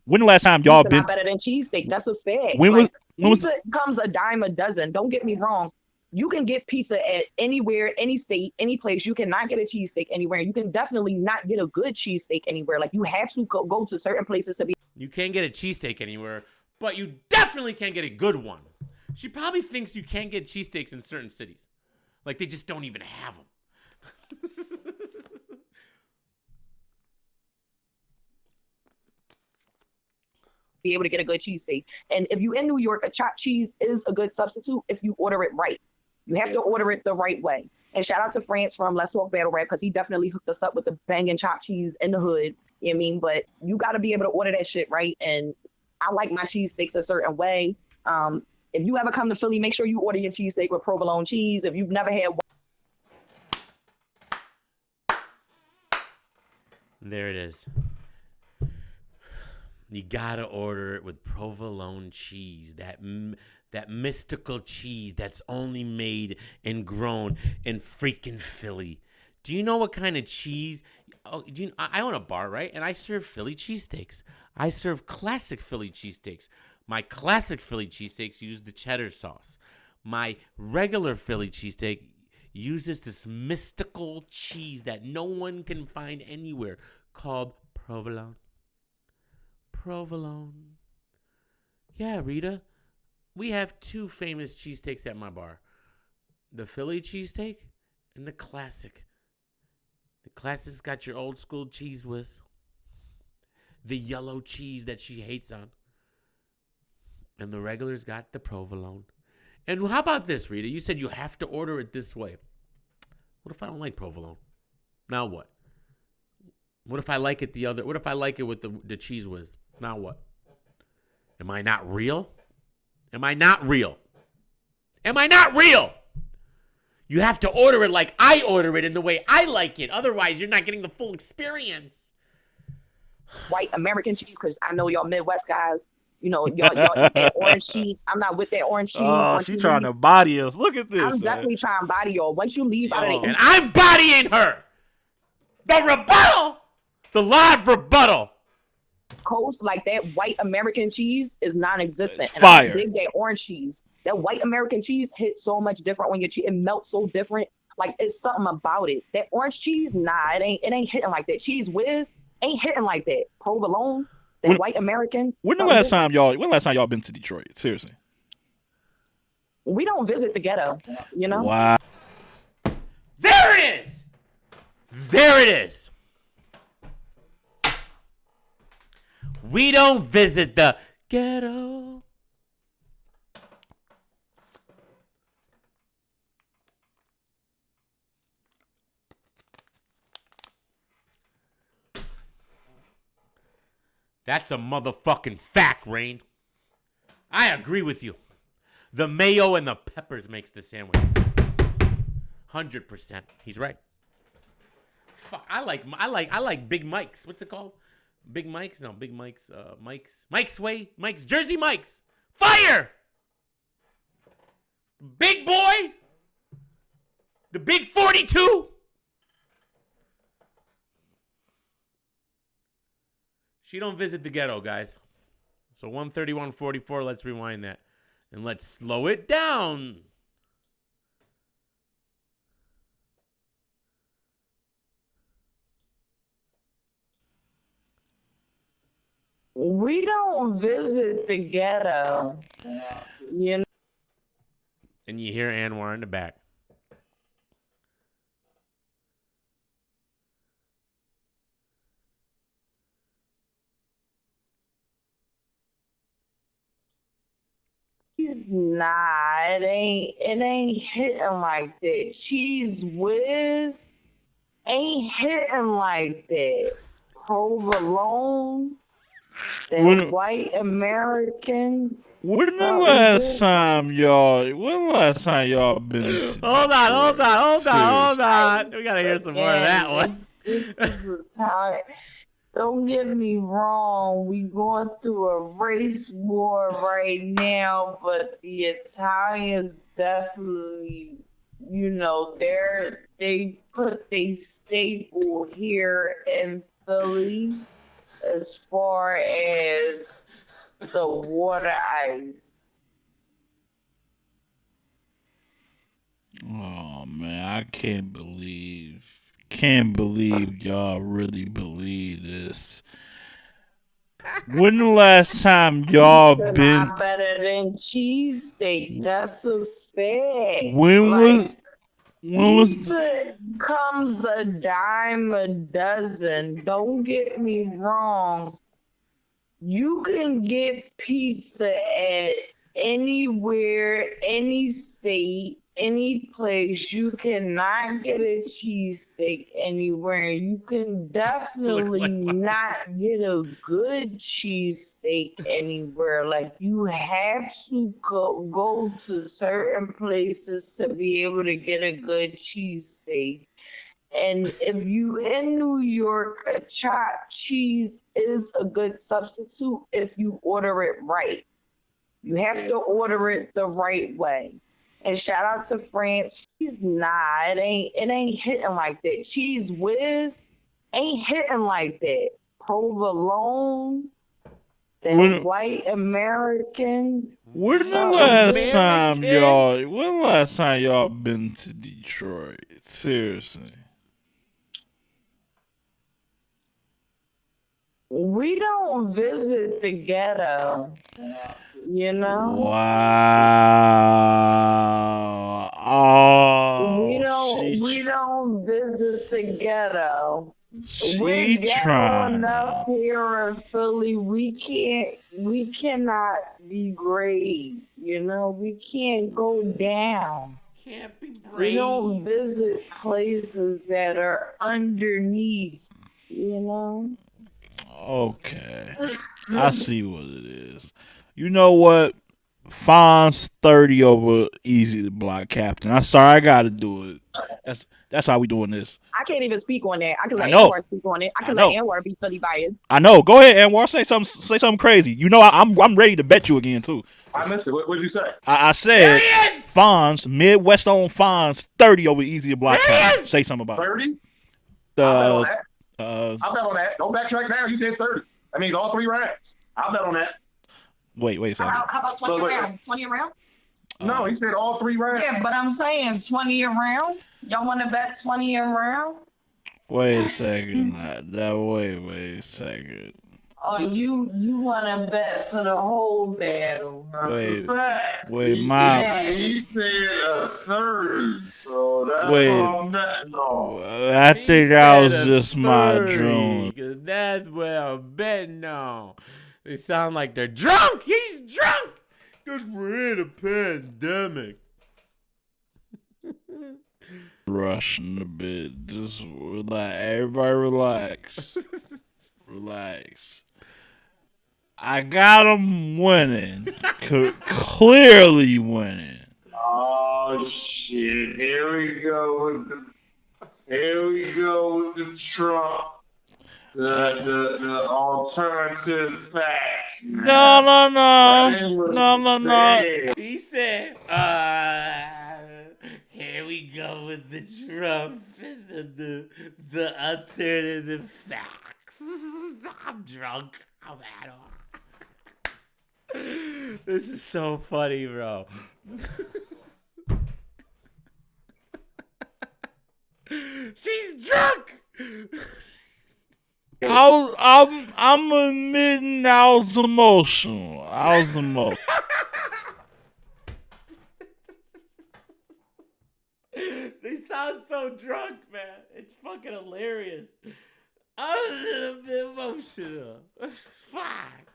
When the last time y'all pizza been not better than cheesesteak? That's a fact. When pizza comes a dime a dozen. Don't get me wrong. You can get pizza at anywhere, any state, any place. You cannot get a cheesesteak anywhere. You can definitely not get a good cheesesteak anywhere. Like you have to go to certain places to be. You can't get a cheesesteak anywhere, but you definitely can't get a good one. She probably thinks you can't get cheesesteaks in certain cities. Like they just don't even have them. Be able to get a good cheesesteak. And if you're in New York, a chopped cheese is a good substitute if you order it right. You have to order it the right way. And shout out to France from Let's Talk Battle Rap because he definitely hooked us up with the banging chopped cheese in the hood. You know what I mean? But you got to be able to order that shit right. And I like my cheesesteaks a certain way. If you ever come to Philly, make sure you order your cheesesteak with provolone cheese. If you've never had there it is. You gotta order it with provolone cheese, that mystical cheese that's only made and grown in freaking Philly. Do you know what kind of cheese? I own a bar, right? And I serve Philly cheesesteaks. I serve classic Philly cheesesteaks. My classic Philly cheesesteaks use the cheddar sauce. My regular Philly cheesesteak uses this mystical cheese that no one can find anywhere called provolone. Provolone. Yeah, Rita. We have two famous cheesesteaks at my bar. The Philly cheesesteak and the classic. The classic's got your old school cheese whiz. The yellow cheese that she hates on. And the regular's got the provolone. And how about this, Rita? You said you have to order it this way. What if I don't like provolone? Now what? What if I like it what if I like it with the cheese whiz? Now what? Am I not real? Am I not real? Am I not real? You have to order it like I order it in the way I like it. Otherwise, you're not getting the full experience. White American cheese, because I know y'all Midwest guys, you know, y'all eat that orange cheese. I'm not with that orange cheese. Oh, she's trying to body us. Look at this. I'm definitely trying to body y'all. Once you leave out of the and I'm bodying her. The rebuttal. The live rebuttal. Coast, like that white American cheese is non-existent. It's and fire. I dig that orange cheese. That white American cheese hits so much different when your cheese, it melts so different. Like it's something about it. That orange cheese, nah, it ain't hitting like that. Cheese whiz ain't hitting like that. Provolone, that white American. When the last time y'all been to Detroit? Seriously. We don't visit the ghetto, you know? Wow. There it is. There it is. We don't visit the ghetto. That's a motherfucking fact, Rain. I agree with you. The mayo and the peppers makes the sandwich. 100%. He's right. Fuck, I like Big Mike's. What's it called? Big Mike's? No, Big Mike's. Mike's Way. Mike's Jersey Mike's. Fire! Big boy. The big 42. She don't visit the ghetto, guys. So 131.44, let's rewind that. And let's slow it down. We don't visit the ghetto. You know? And you hear Anwar in the back. He's not. It ain't hitting like that. Cheese Whiz ain't hitting like that. Provolone, that white American. When the last time y'all been? Hold on. We gotta hear some more of that one. This is the time. Don't get me wrong, we going through a race war right now, but the Italians definitely, they put a staple here in Philly as far as the water ice. Oh man, I can't believe y'all really believe this. When the last time y'all been better than cheesesteak? That's a fact. When was comes a dime a dozen. Don't get me wrong. You can get pizza at anywhere, any state, any place. You cannot get a cheesesteak anywhere. You can definitely not get a good cheesesteak anywhere. Like, you have to go to certain places to be able to get a good cheesesteak. And if you in New York, a chopped cheese is a good substitute if you order it right. You have to order it the right way. And shout out to France. Cheese, nah, it ain't hitting like that. Cheese Whiz ain't hitting like that. Provolone, that white American. When the last time y'all been to Detroit? Seriously. We don't visit the ghetto, Wow. Oh, we don't visit the ghetto. We're ghetto enough here in Philly. We cannot degrade. We can't go down. Can't be brave. We don't visit places that are underneath. Okay. I see what it is. You know what? Fonz 30 over easy to block captain. I'm sorry, I gotta do it. That's how we doing this. I can't even speak on that. I can let Anwar speak on it. I can let Anwar be fully biased. I know. Go ahead, Anwar. Say something crazy. I'm ready to bet you again too. I missed it. What did you say? I said Fonz, Midwest on Fonz 30 over easy to block captain. Say something about 30? I'll bet on that. Don't backtrack now. You said 30. That means all 3 rounds. I'll bet on that. Wait a second. How about 20 rounds? 20 round? No, he said all 3 rounds. Yeah, but I'm saying 20 a round. Y'all want to bet 20 a round? Wait a second. Wait a second. Oh, you want to bet for the whole battle? Wait, Yeah, he said a third. So that's all I'm betting on. I think that was just my dream. That's what I'm betting on. They sound like they're drunk. He's drunk. Because we're in a pandemic. Rushing a bit. Just relax. Everybody relax. Relax. I got him winning. Clearly winning. Oh shit! Here we go with the Trump, the alternative facts. No. He said, here we go with the Trump and the alternative facts. I'm drunk. I'm at all. This is so funny, bro. She's drunk. I'm admitting I was emotional. They sound so drunk, man. It's fucking hilarious. I'm a little bit emotional. Fuck.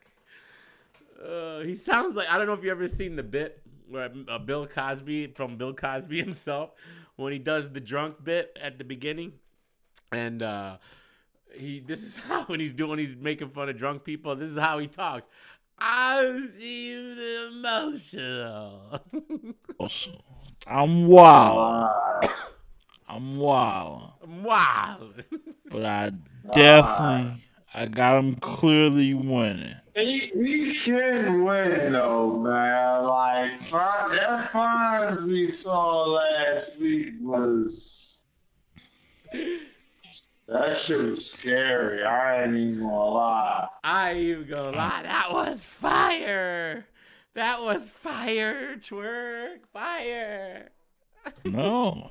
He sounds like, I don't know if you ever seen the bit where Bill Cosby himself, when he does the drunk bit at the beginning, and this is how when he's making fun of drunk people, this is how he talks. I seem emotional. I'm wild. But I got him clearly winning. He can win though, man. Like that finals we saw last week that shit was scary. I ain't even gonna lie. That was fire. That was fire, twerk, fire. No.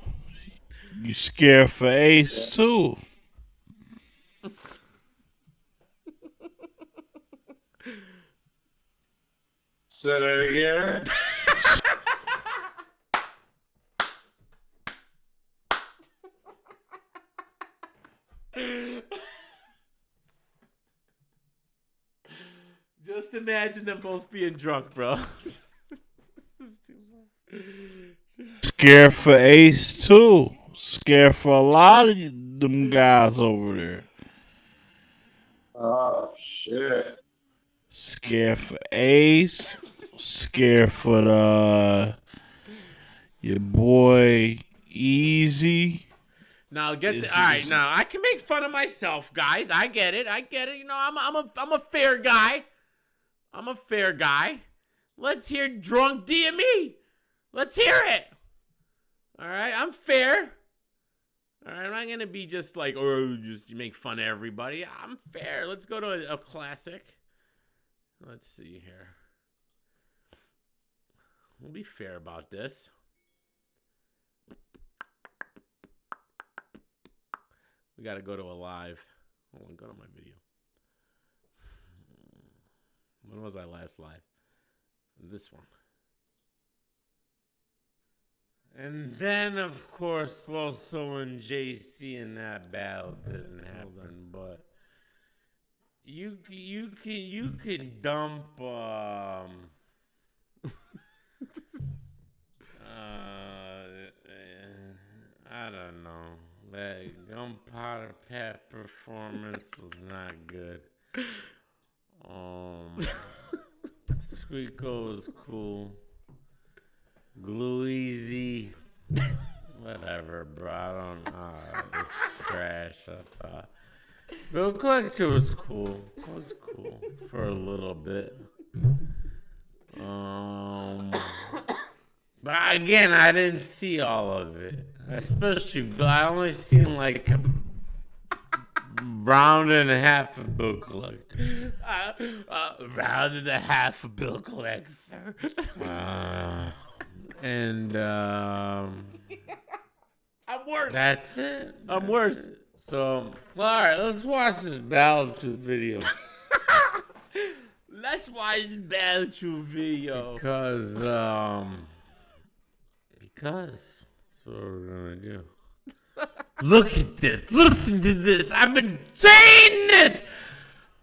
You scared for Ace too. Say that again. Just imagine them both being drunk, bro. Scared for Ace too. Scared for a lot of them guys over there. Oh shit. Scared for Ace. Scared for your boy Easy. Now all right. Now I can make fun of myself, guys. I get it. You know, I'm a fair guy. Let's hear drunk DME. Let's hear it. All right, I'm fair. All right, I'm not gonna be just like, just make fun of everybody. I'm fair. Let's go to a classic. Let's see here. We'll be fair about this. We gotta go to a live. Hold on, go to my video. When was I last live? This one. And then, of course, also when JC and that battle didn't happen, but you can dump I don't know. That gunpowder pat performance was not good. Squeako was cool. Glue Easy. Whatever, bro. I don't know. It's trash. Bill Collector was cool. For a little bit. But again, I didn't see all of it. Especially, I only seen like a round and a half of Bill Collector. Round and a half of Bill Collector. And I'm worse. That's it. I'm worse. So, alright, let's watch this Battletooth video. Let's watch this Battletooth video. Because that's what we're gonna do. Look at this. Listen to this. I've been saying this.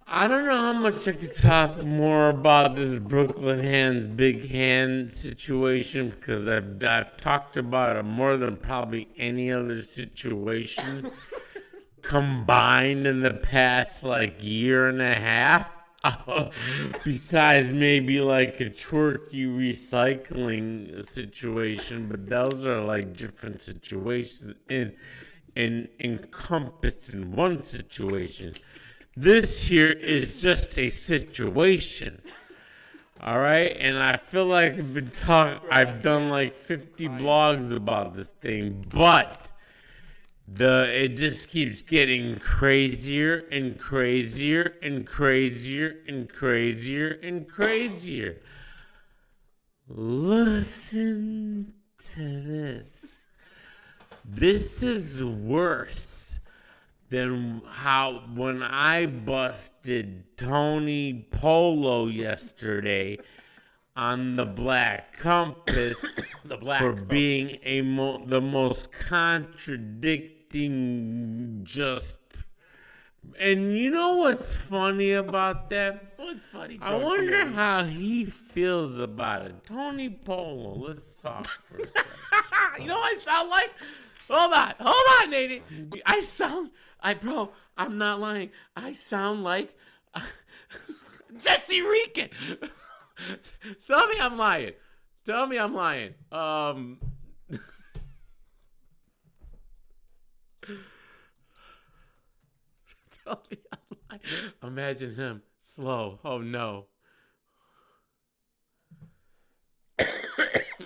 I don't know how much I could talk more about this Brooklyn Hands Big Hand situation because I've talked about it more than probably any other situation combined in the past like year and a half. Besides maybe like a Turkey recycling situation, but those are like different situations encompassed in one situation. This here is just a situation. All right, and I feel like I've done like 50 blogs about this thing, but it just keeps getting crazier and crazier and crazier and crazier and crazier. Listen to this. This is worse than how when I busted Tony Polo yesterday on the Black Compass for being the most contradicting just. And you know what's funny about that? What's funny? I wonder how he feels about it. Tony Polo, let's talk for a second. You know what I sound like? Hold on, Nate. Bro, I'm not lying. I sound like Jesse Reekin. Tell me I'm lying. Tell me I'm lying. Imagine him slow. Oh no.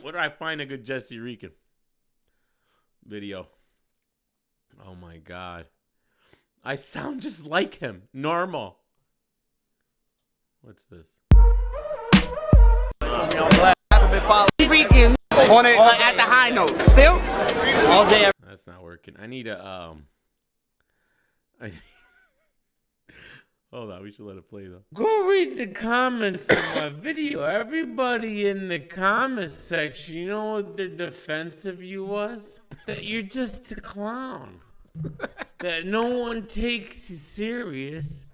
Where do I find a good Jesse Reekin video? Oh my god. I sound just like him. Normal. What's this? Reekin on it at the high note. Still? All day. That's not working. I need a hold on, we should let it play though. Go read the comments of my video. Everybody in the comments section, you know what their defense of you was? That you're just a clown. That no one takes you serious.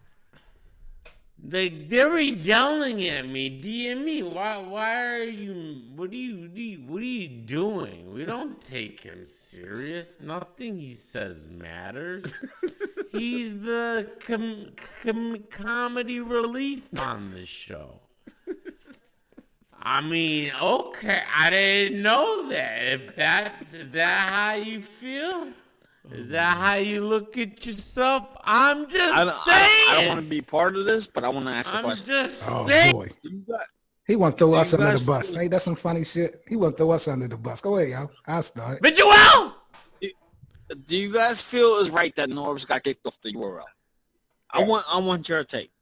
They were yelling at me, DM me. Why are you? What are you doing? We don't take him serious. Nothing he says matters. He's the comedy relief on the show. I mean, okay, I didn't know that. Is that how you feel? Is that how you look at yourself? I'm just saying. I don't want to be part of this, but I want to ask a question. I'm just saying. Boy. He want to throw us under the bus. Ain't that some funny shit? He want to throw us under the bus. Go ahead, yo. I'll start. But you will! Do you guys feel it's right that Norbs got kicked off the URL? I want your take.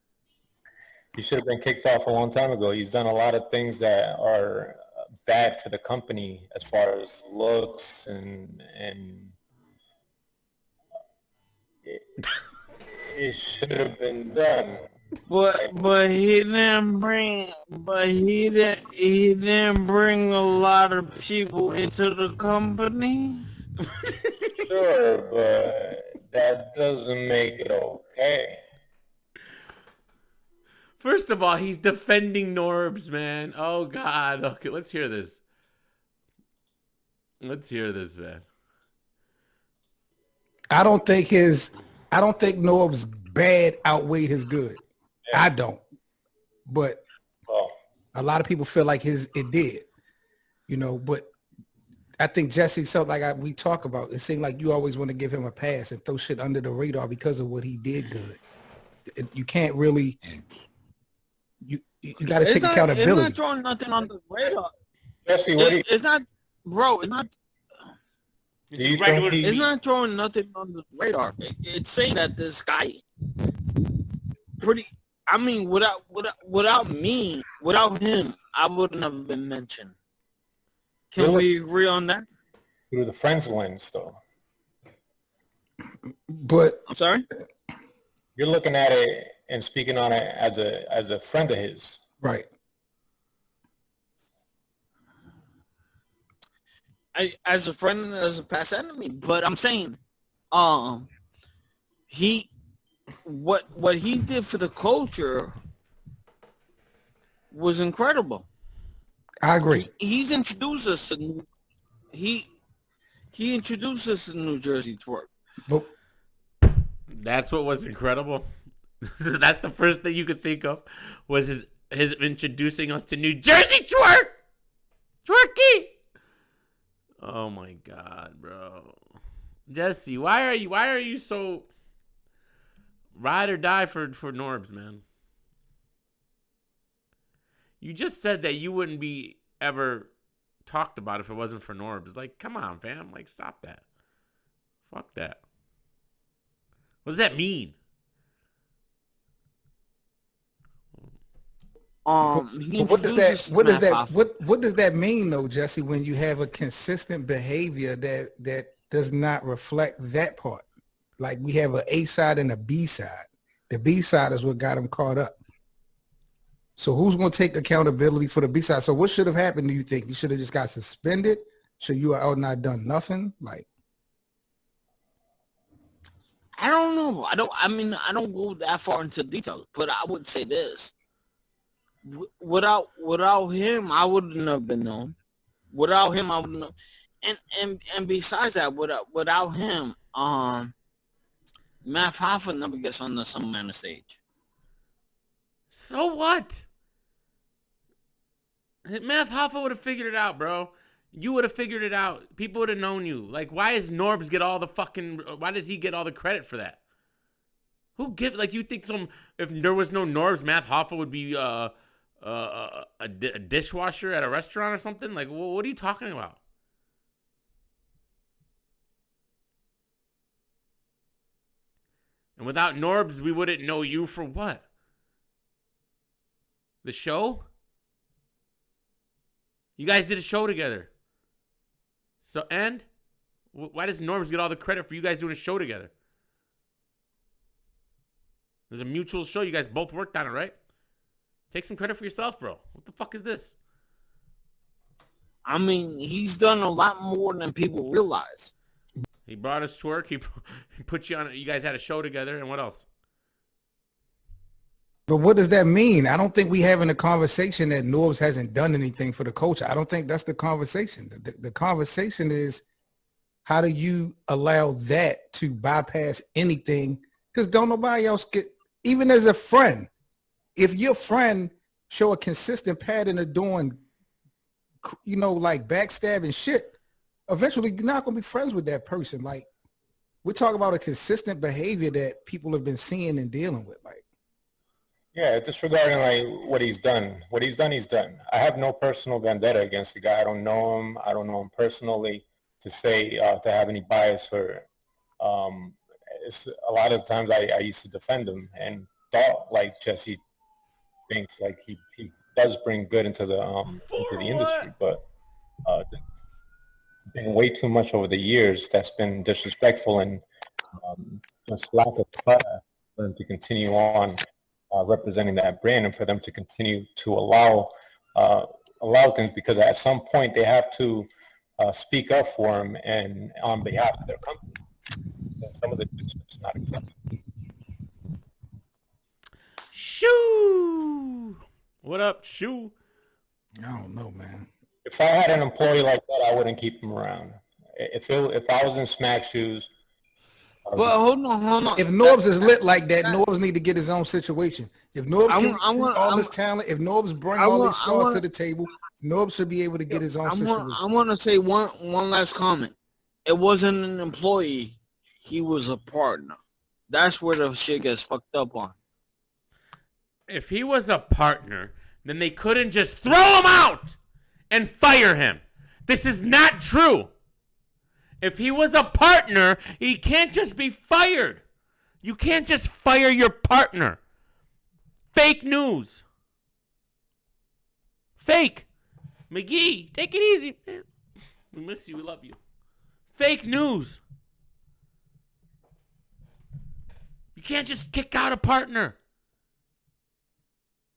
He should have been kicked off a long time ago. He's done a lot of things that are bad for the company as far as looks and it should have been done. But he didn't bring a lot of people into the company. Sure, but that doesn't make it okay. First of all, he's defending Norbs, man. Oh God. Okay, let's hear this. Let's hear this, man. I don't think Norb's bad outweighed his good. Yeah. I don't. But a lot of people feel like it did. You know, but I think Jesse felt like we talk about, it seemed like you always want to give him a pass and throw shit under the radar because of what he did good. You can't really you got to take accountability. It's not throwing nothing on the radar. Jesse, it's not, bro. It's not. It's not throwing nothing on the radar. It's saying that this guy, I mean, without him, I wouldn't have been mentioned. Can we agree on that? Through the friends lens, though. But I'm sorry. You're looking at it and speaking on it as a friend of his, right? As a friend and as a past enemy, but I'm saying, what he did for the culture was incredible. I agree. He's introduced us to he introduced us to New Jersey twerk. But That's what was incredible. That's the first thing you could think of was his introducing us to New Jersey twerky. Oh my God, bro. Jesse, why are you so ride or die for Norbs, man? You just said that you wouldn't be ever talked about if it wasn't for Norbs. Like, come on, fam. Like, stop that. Fuck that. What does that mean? what does that mean though, Jesse, when you have a consistent behavior that does not reflect that part? Like we have an A side and a B side. The B side is what got him caught up. So who's going to take accountability for the B side? So what should have happened, do you think? You should have just got suspended? Should you have not done nothing? Like, I don't know. I don't go that far into details, but I would say this. Without him, I wouldn't have been known. Without him, I wouldn't have. And besides that, without him, Matt Hoffa never gets on the Some Man stage. So what? Matt Hoffa would have figured it out, bro. You would have figured it out. People would have known you. Like, why does Norbs get all the fucking... Why does he get all the credit for that? Who give... Like, you think if there was no Norbs, Matt Hoffa would be a dishwasher at a restaurant or something? Like, what are you talking about? And without Norbs, we wouldn't know you for what? The show? You guys did a show together. So, and? Why does Norbs get all the credit for you guys doing a show together? There's a mutual show. You guys both worked on it, right? Take some credit for yourself, bro. What the fuck is this? I mean, he's done a lot more than people realize. He brought us twerk. He put you on. You guys had a show together, and what else? but what does that mean? I don't think we having a conversation that Norbs hasn't done anything for the culture. I don't think that's the conversation. The conversation is, how do you allow that to bypass anything? Because don't nobody else get, even as a friend, if your friend show a consistent pattern of doing, like backstabbing shit, eventually you're not going to be friends with that person. Like, we're talking about a consistent behavior that people have been seeing and dealing with. Like, yeah, disregarding like what he's done. What he's done, he's done. I have no personal vendetta against the guy. I don't know him. I don't know him personally to say to have any bias for. It's a lot of times I used to defend him and thought like Jesse thinks like he does bring good into the industry, but it's been way too much over the years that's been disrespectful and just lack of class for him to continue on representing that brand and for them to continue to allow things, because at some point they have to speak up for him and on behalf of their company. And some of the things it's not acceptable. Shoo! What up, Shoo? I don't know, man. If I had an employee like that, I wouldn't keep him around. If I was in Smack shoes. Well, hold on. If Norbs is lit like that, Norbs need to get his own situation. If Norbs can all this talent, if Norbs bring all these stars to the table, Norbs should be able to get his own situation. I want to say one last comment. It wasn't an employee. He was a partner. That's where the shit gets fucked up on. If he was a partner, then they couldn't just throw him out and fire him. This is not true. If he was a partner, he can't just be fired. You can't just fire your partner. Fake news. Fake. McGee, take it easy, man. We miss you. We love you. Fake news. You can't just kick out a partner.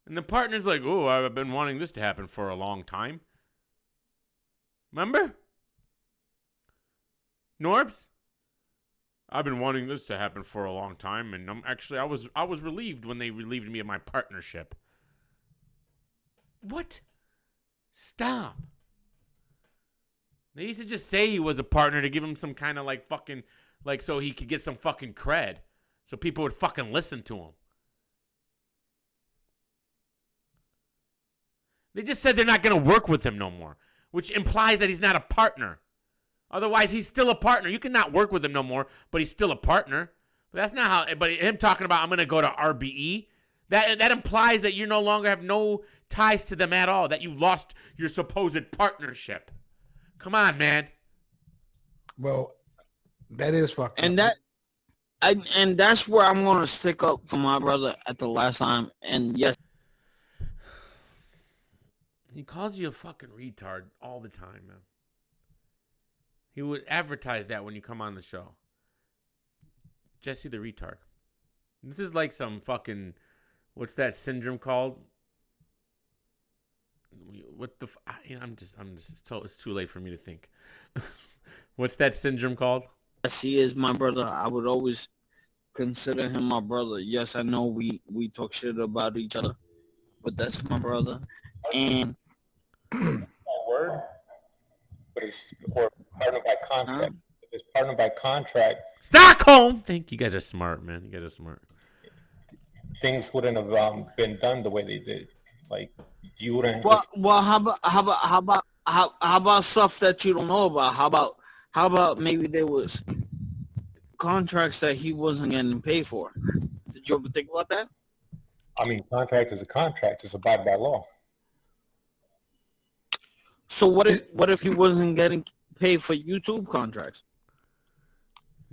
And the partner's like, oh, I've been wanting this to happen for a long time. Remember? Norbs? I've been wanting this to happen for a long time, and I was relieved when they relieved me of my partnership. What? Stop. They used to just say he was a partner to give him some kind of like fucking, like so he could get some fucking cred. So people would fucking listen to him. They just said they're not going to work with him no more, which implies that he's not a partner. Otherwise, he's still a partner. You cannot work with him no more, but he's still a partner. But that's not how, but him talking about, I'm going to go to RBE, that implies that you no longer have no ties to them at all, that you lost your supposed partnership. Come on, man. Well, that is fucked and up. And that's where I'm going to stick up for my brother at the last time. And yes, he calls you a fucking retard all the time, man. He would advertise that when you come on the show. Jesse the retard. This is like some fucking, what's that syndrome called? What the? It's too late for me to think. What's that syndrome called? yes, he is my brother. I would always consider him my brother. Yes, I know we talk shit about each other, but that's my brother. And word, but it's or partner by contract. If it's partner by contract, Stockholm. Thank you. Guys are smart, man. You guys are smart. Things wouldn't have been done the way they did. Like you wouldn't. Well, how about stuff that you don't know about? How about maybe there was contracts that he wasn't getting paid for? Did you ever think about that? I mean, contract is a contract. It's abided by law. So what if he wasn't getting paid for YouTube contracts?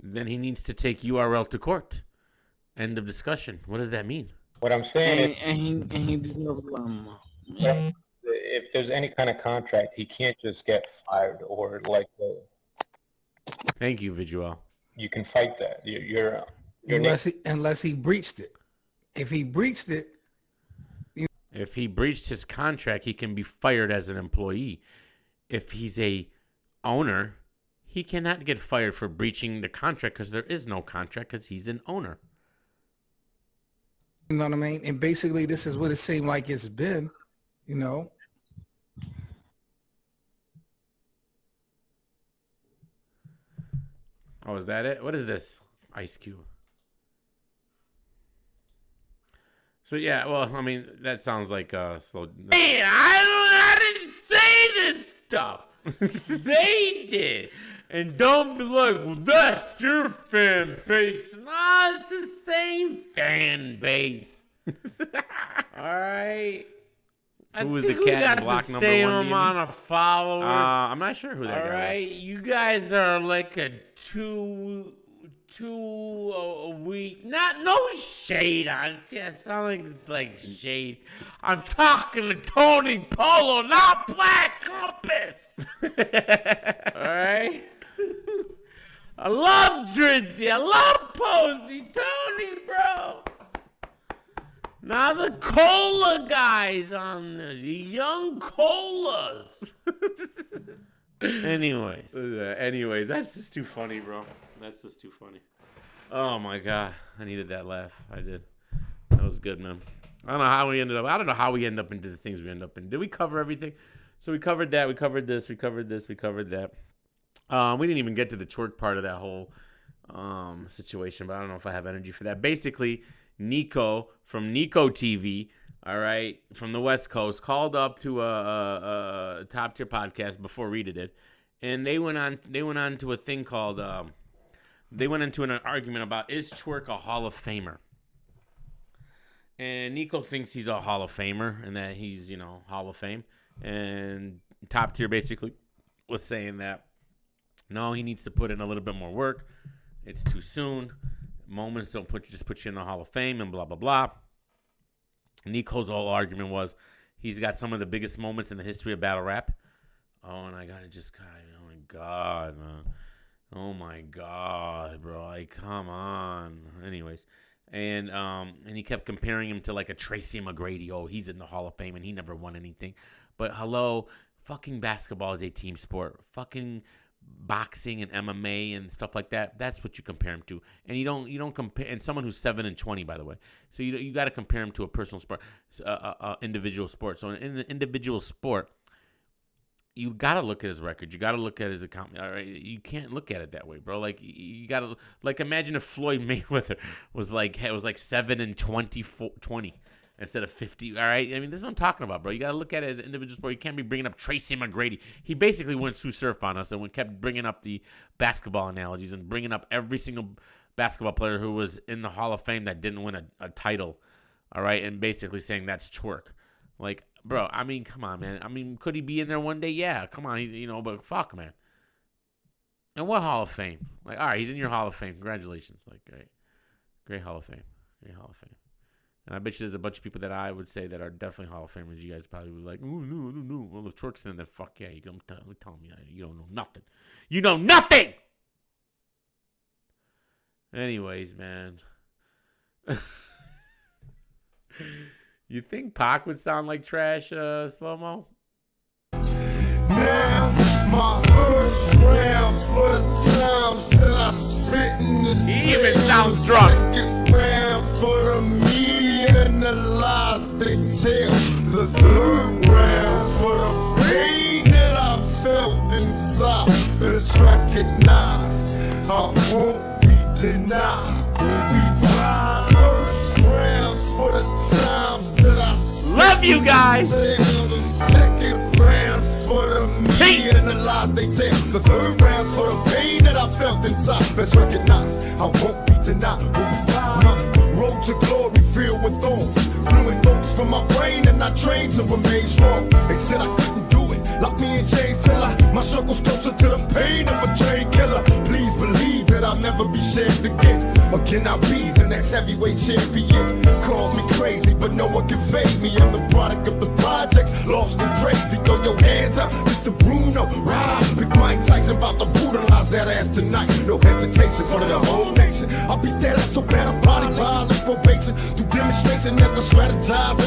Then he needs to take URL to court. End of discussion. What does that mean? What I'm saying he if there's any kind of contract, he can't just get fired or like. Thank you, Visual. You can fight that. You're unless he breached it. If he breached it, if he breached his contract, he can be fired as an employee. If he's a owner, he cannot get fired for breaching the contract because there is no contract because he's an owner. You know what I mean? And basically, this is what it seemed like it's been, you know. Oh, is that it? What is this? Ice Cube. So, yeah, well, I mean, that sounds like slow. Hey, I didn't say this stuff. They did. And don't be like, well, that's your fan base. No, it's the same fan base. All right. Who was the cat in block number one? Same amount of followers. I'm not sure who that guy is. All right, you guys are like a two a week. No shade on it. Yeah, it sounds like it's like shade. I'm talking to Tony Polo, not Black Compass. All right. I love Drizzy. I love Posey. Tony, bro. Now the cola guys on the young colas. Anyways, that's just too funny, bro. That's just too funny. Oh my god, I needed that laugh. I did. That was good, man. I don't know how we ended up into the things we end up in. Did we cover everything? So we covered that. We covered this. We covered this. We covered that. We didn't even get to the twerk part of that whole situation, but I don't know if I have energy for that. Basically, Nico from Nico TV, all right, from the West Coast, called up to a top tier podcast before Rita did, and they went on to a thing called they went into an argument about, is twerk a Hall of Famer? And Nico thinks he's a Hall of Famer and that he's, Hall of Fame, and top tier basically was saying that no, he needs to put in a little bit more work. It's too soon. Moments don't just put you in the Hall of Fame and blah, blah, blah. Nico's whole argument was he's got some of the biggest moments in the history of battle rap. Oh, and I got to just, oh, my God, man. Oh, my God, bro. Like, come on. Anyways. And he kept comparing him to, like, a Tracy McGrady. Oh, he's in the Hall of Fame, and he never won anything. But, hello, fucking basketball is a team sport. Fucking boxing and MMA and stuff like that. That's what you compare him to. And you don't compare, and someone who's 7-20, by the way. So you got to compare him to a personal sport, individual sport. So in an individual sport, you got to look at his record. You got to look at his account. All right? You can't look at it that way, bro. Like you got to imagine if Floyd Mayweather was like 7-20 instead of 50. All right, I mean, this is what I'm talking about, bro. You got to look at it as an individual sport. You can't be bringing up Tracy McGrady. He basically went Sue Surf on us and we kept bringing up the basketball analogies and bringing up every single basketball player who was in the Hall of Fame that didn't win a title. All right, and basically saying that's twerk. Like, bro, I mean, come on, man. I mean, could he be in there one day? Yeah, come on. He's, but fuck, man. And what Hall of Fame? Like, all right, he's in your Hall of Fame. Congratulations. Like, great Hall of Fame. Great Hall of Fame. And I bet you there's a bunch of people that I would say that are definitely Hall of Famers. You guys probably would be like, oh, no. Well, if twerk's in, then fuck yeah. You don't tell me you don't know nothing. You know nothing! Anyways, man. You think Pac would sound like trash, Slow-Mo? Now, my first round for the times that I spit in the He even sounds drunk. Second round for the media and the lies they tell. The third round for the pain that I felt inside. It's recognized. I won't be denied. We find first rounds for the times that I love you guys. The second rounds for the media and the lies they tell. The third rounds for the pain that I felt inside. Let's recognize I won't be denied. My road to glory filled with thorns. Fluid thoughts from my brain and I trained to remain strong. They said I couldn't do it. Locked me in chains till my struggle's closer to the pain of a chain killer. Please believe that I'll never be shamed again. Or can I be the next heavyweight champion? Call me crazy, but no one can fade me. I'm the product of the projects, lost and crazy. Throw your hands up, Mr. Bruno. Ride, Big Mike Tyson about to brutalize that ass tonight. No hesitation for the whole nation. I'll be that ass so bad, I'm body violence probation. Through demonstration as I strategize.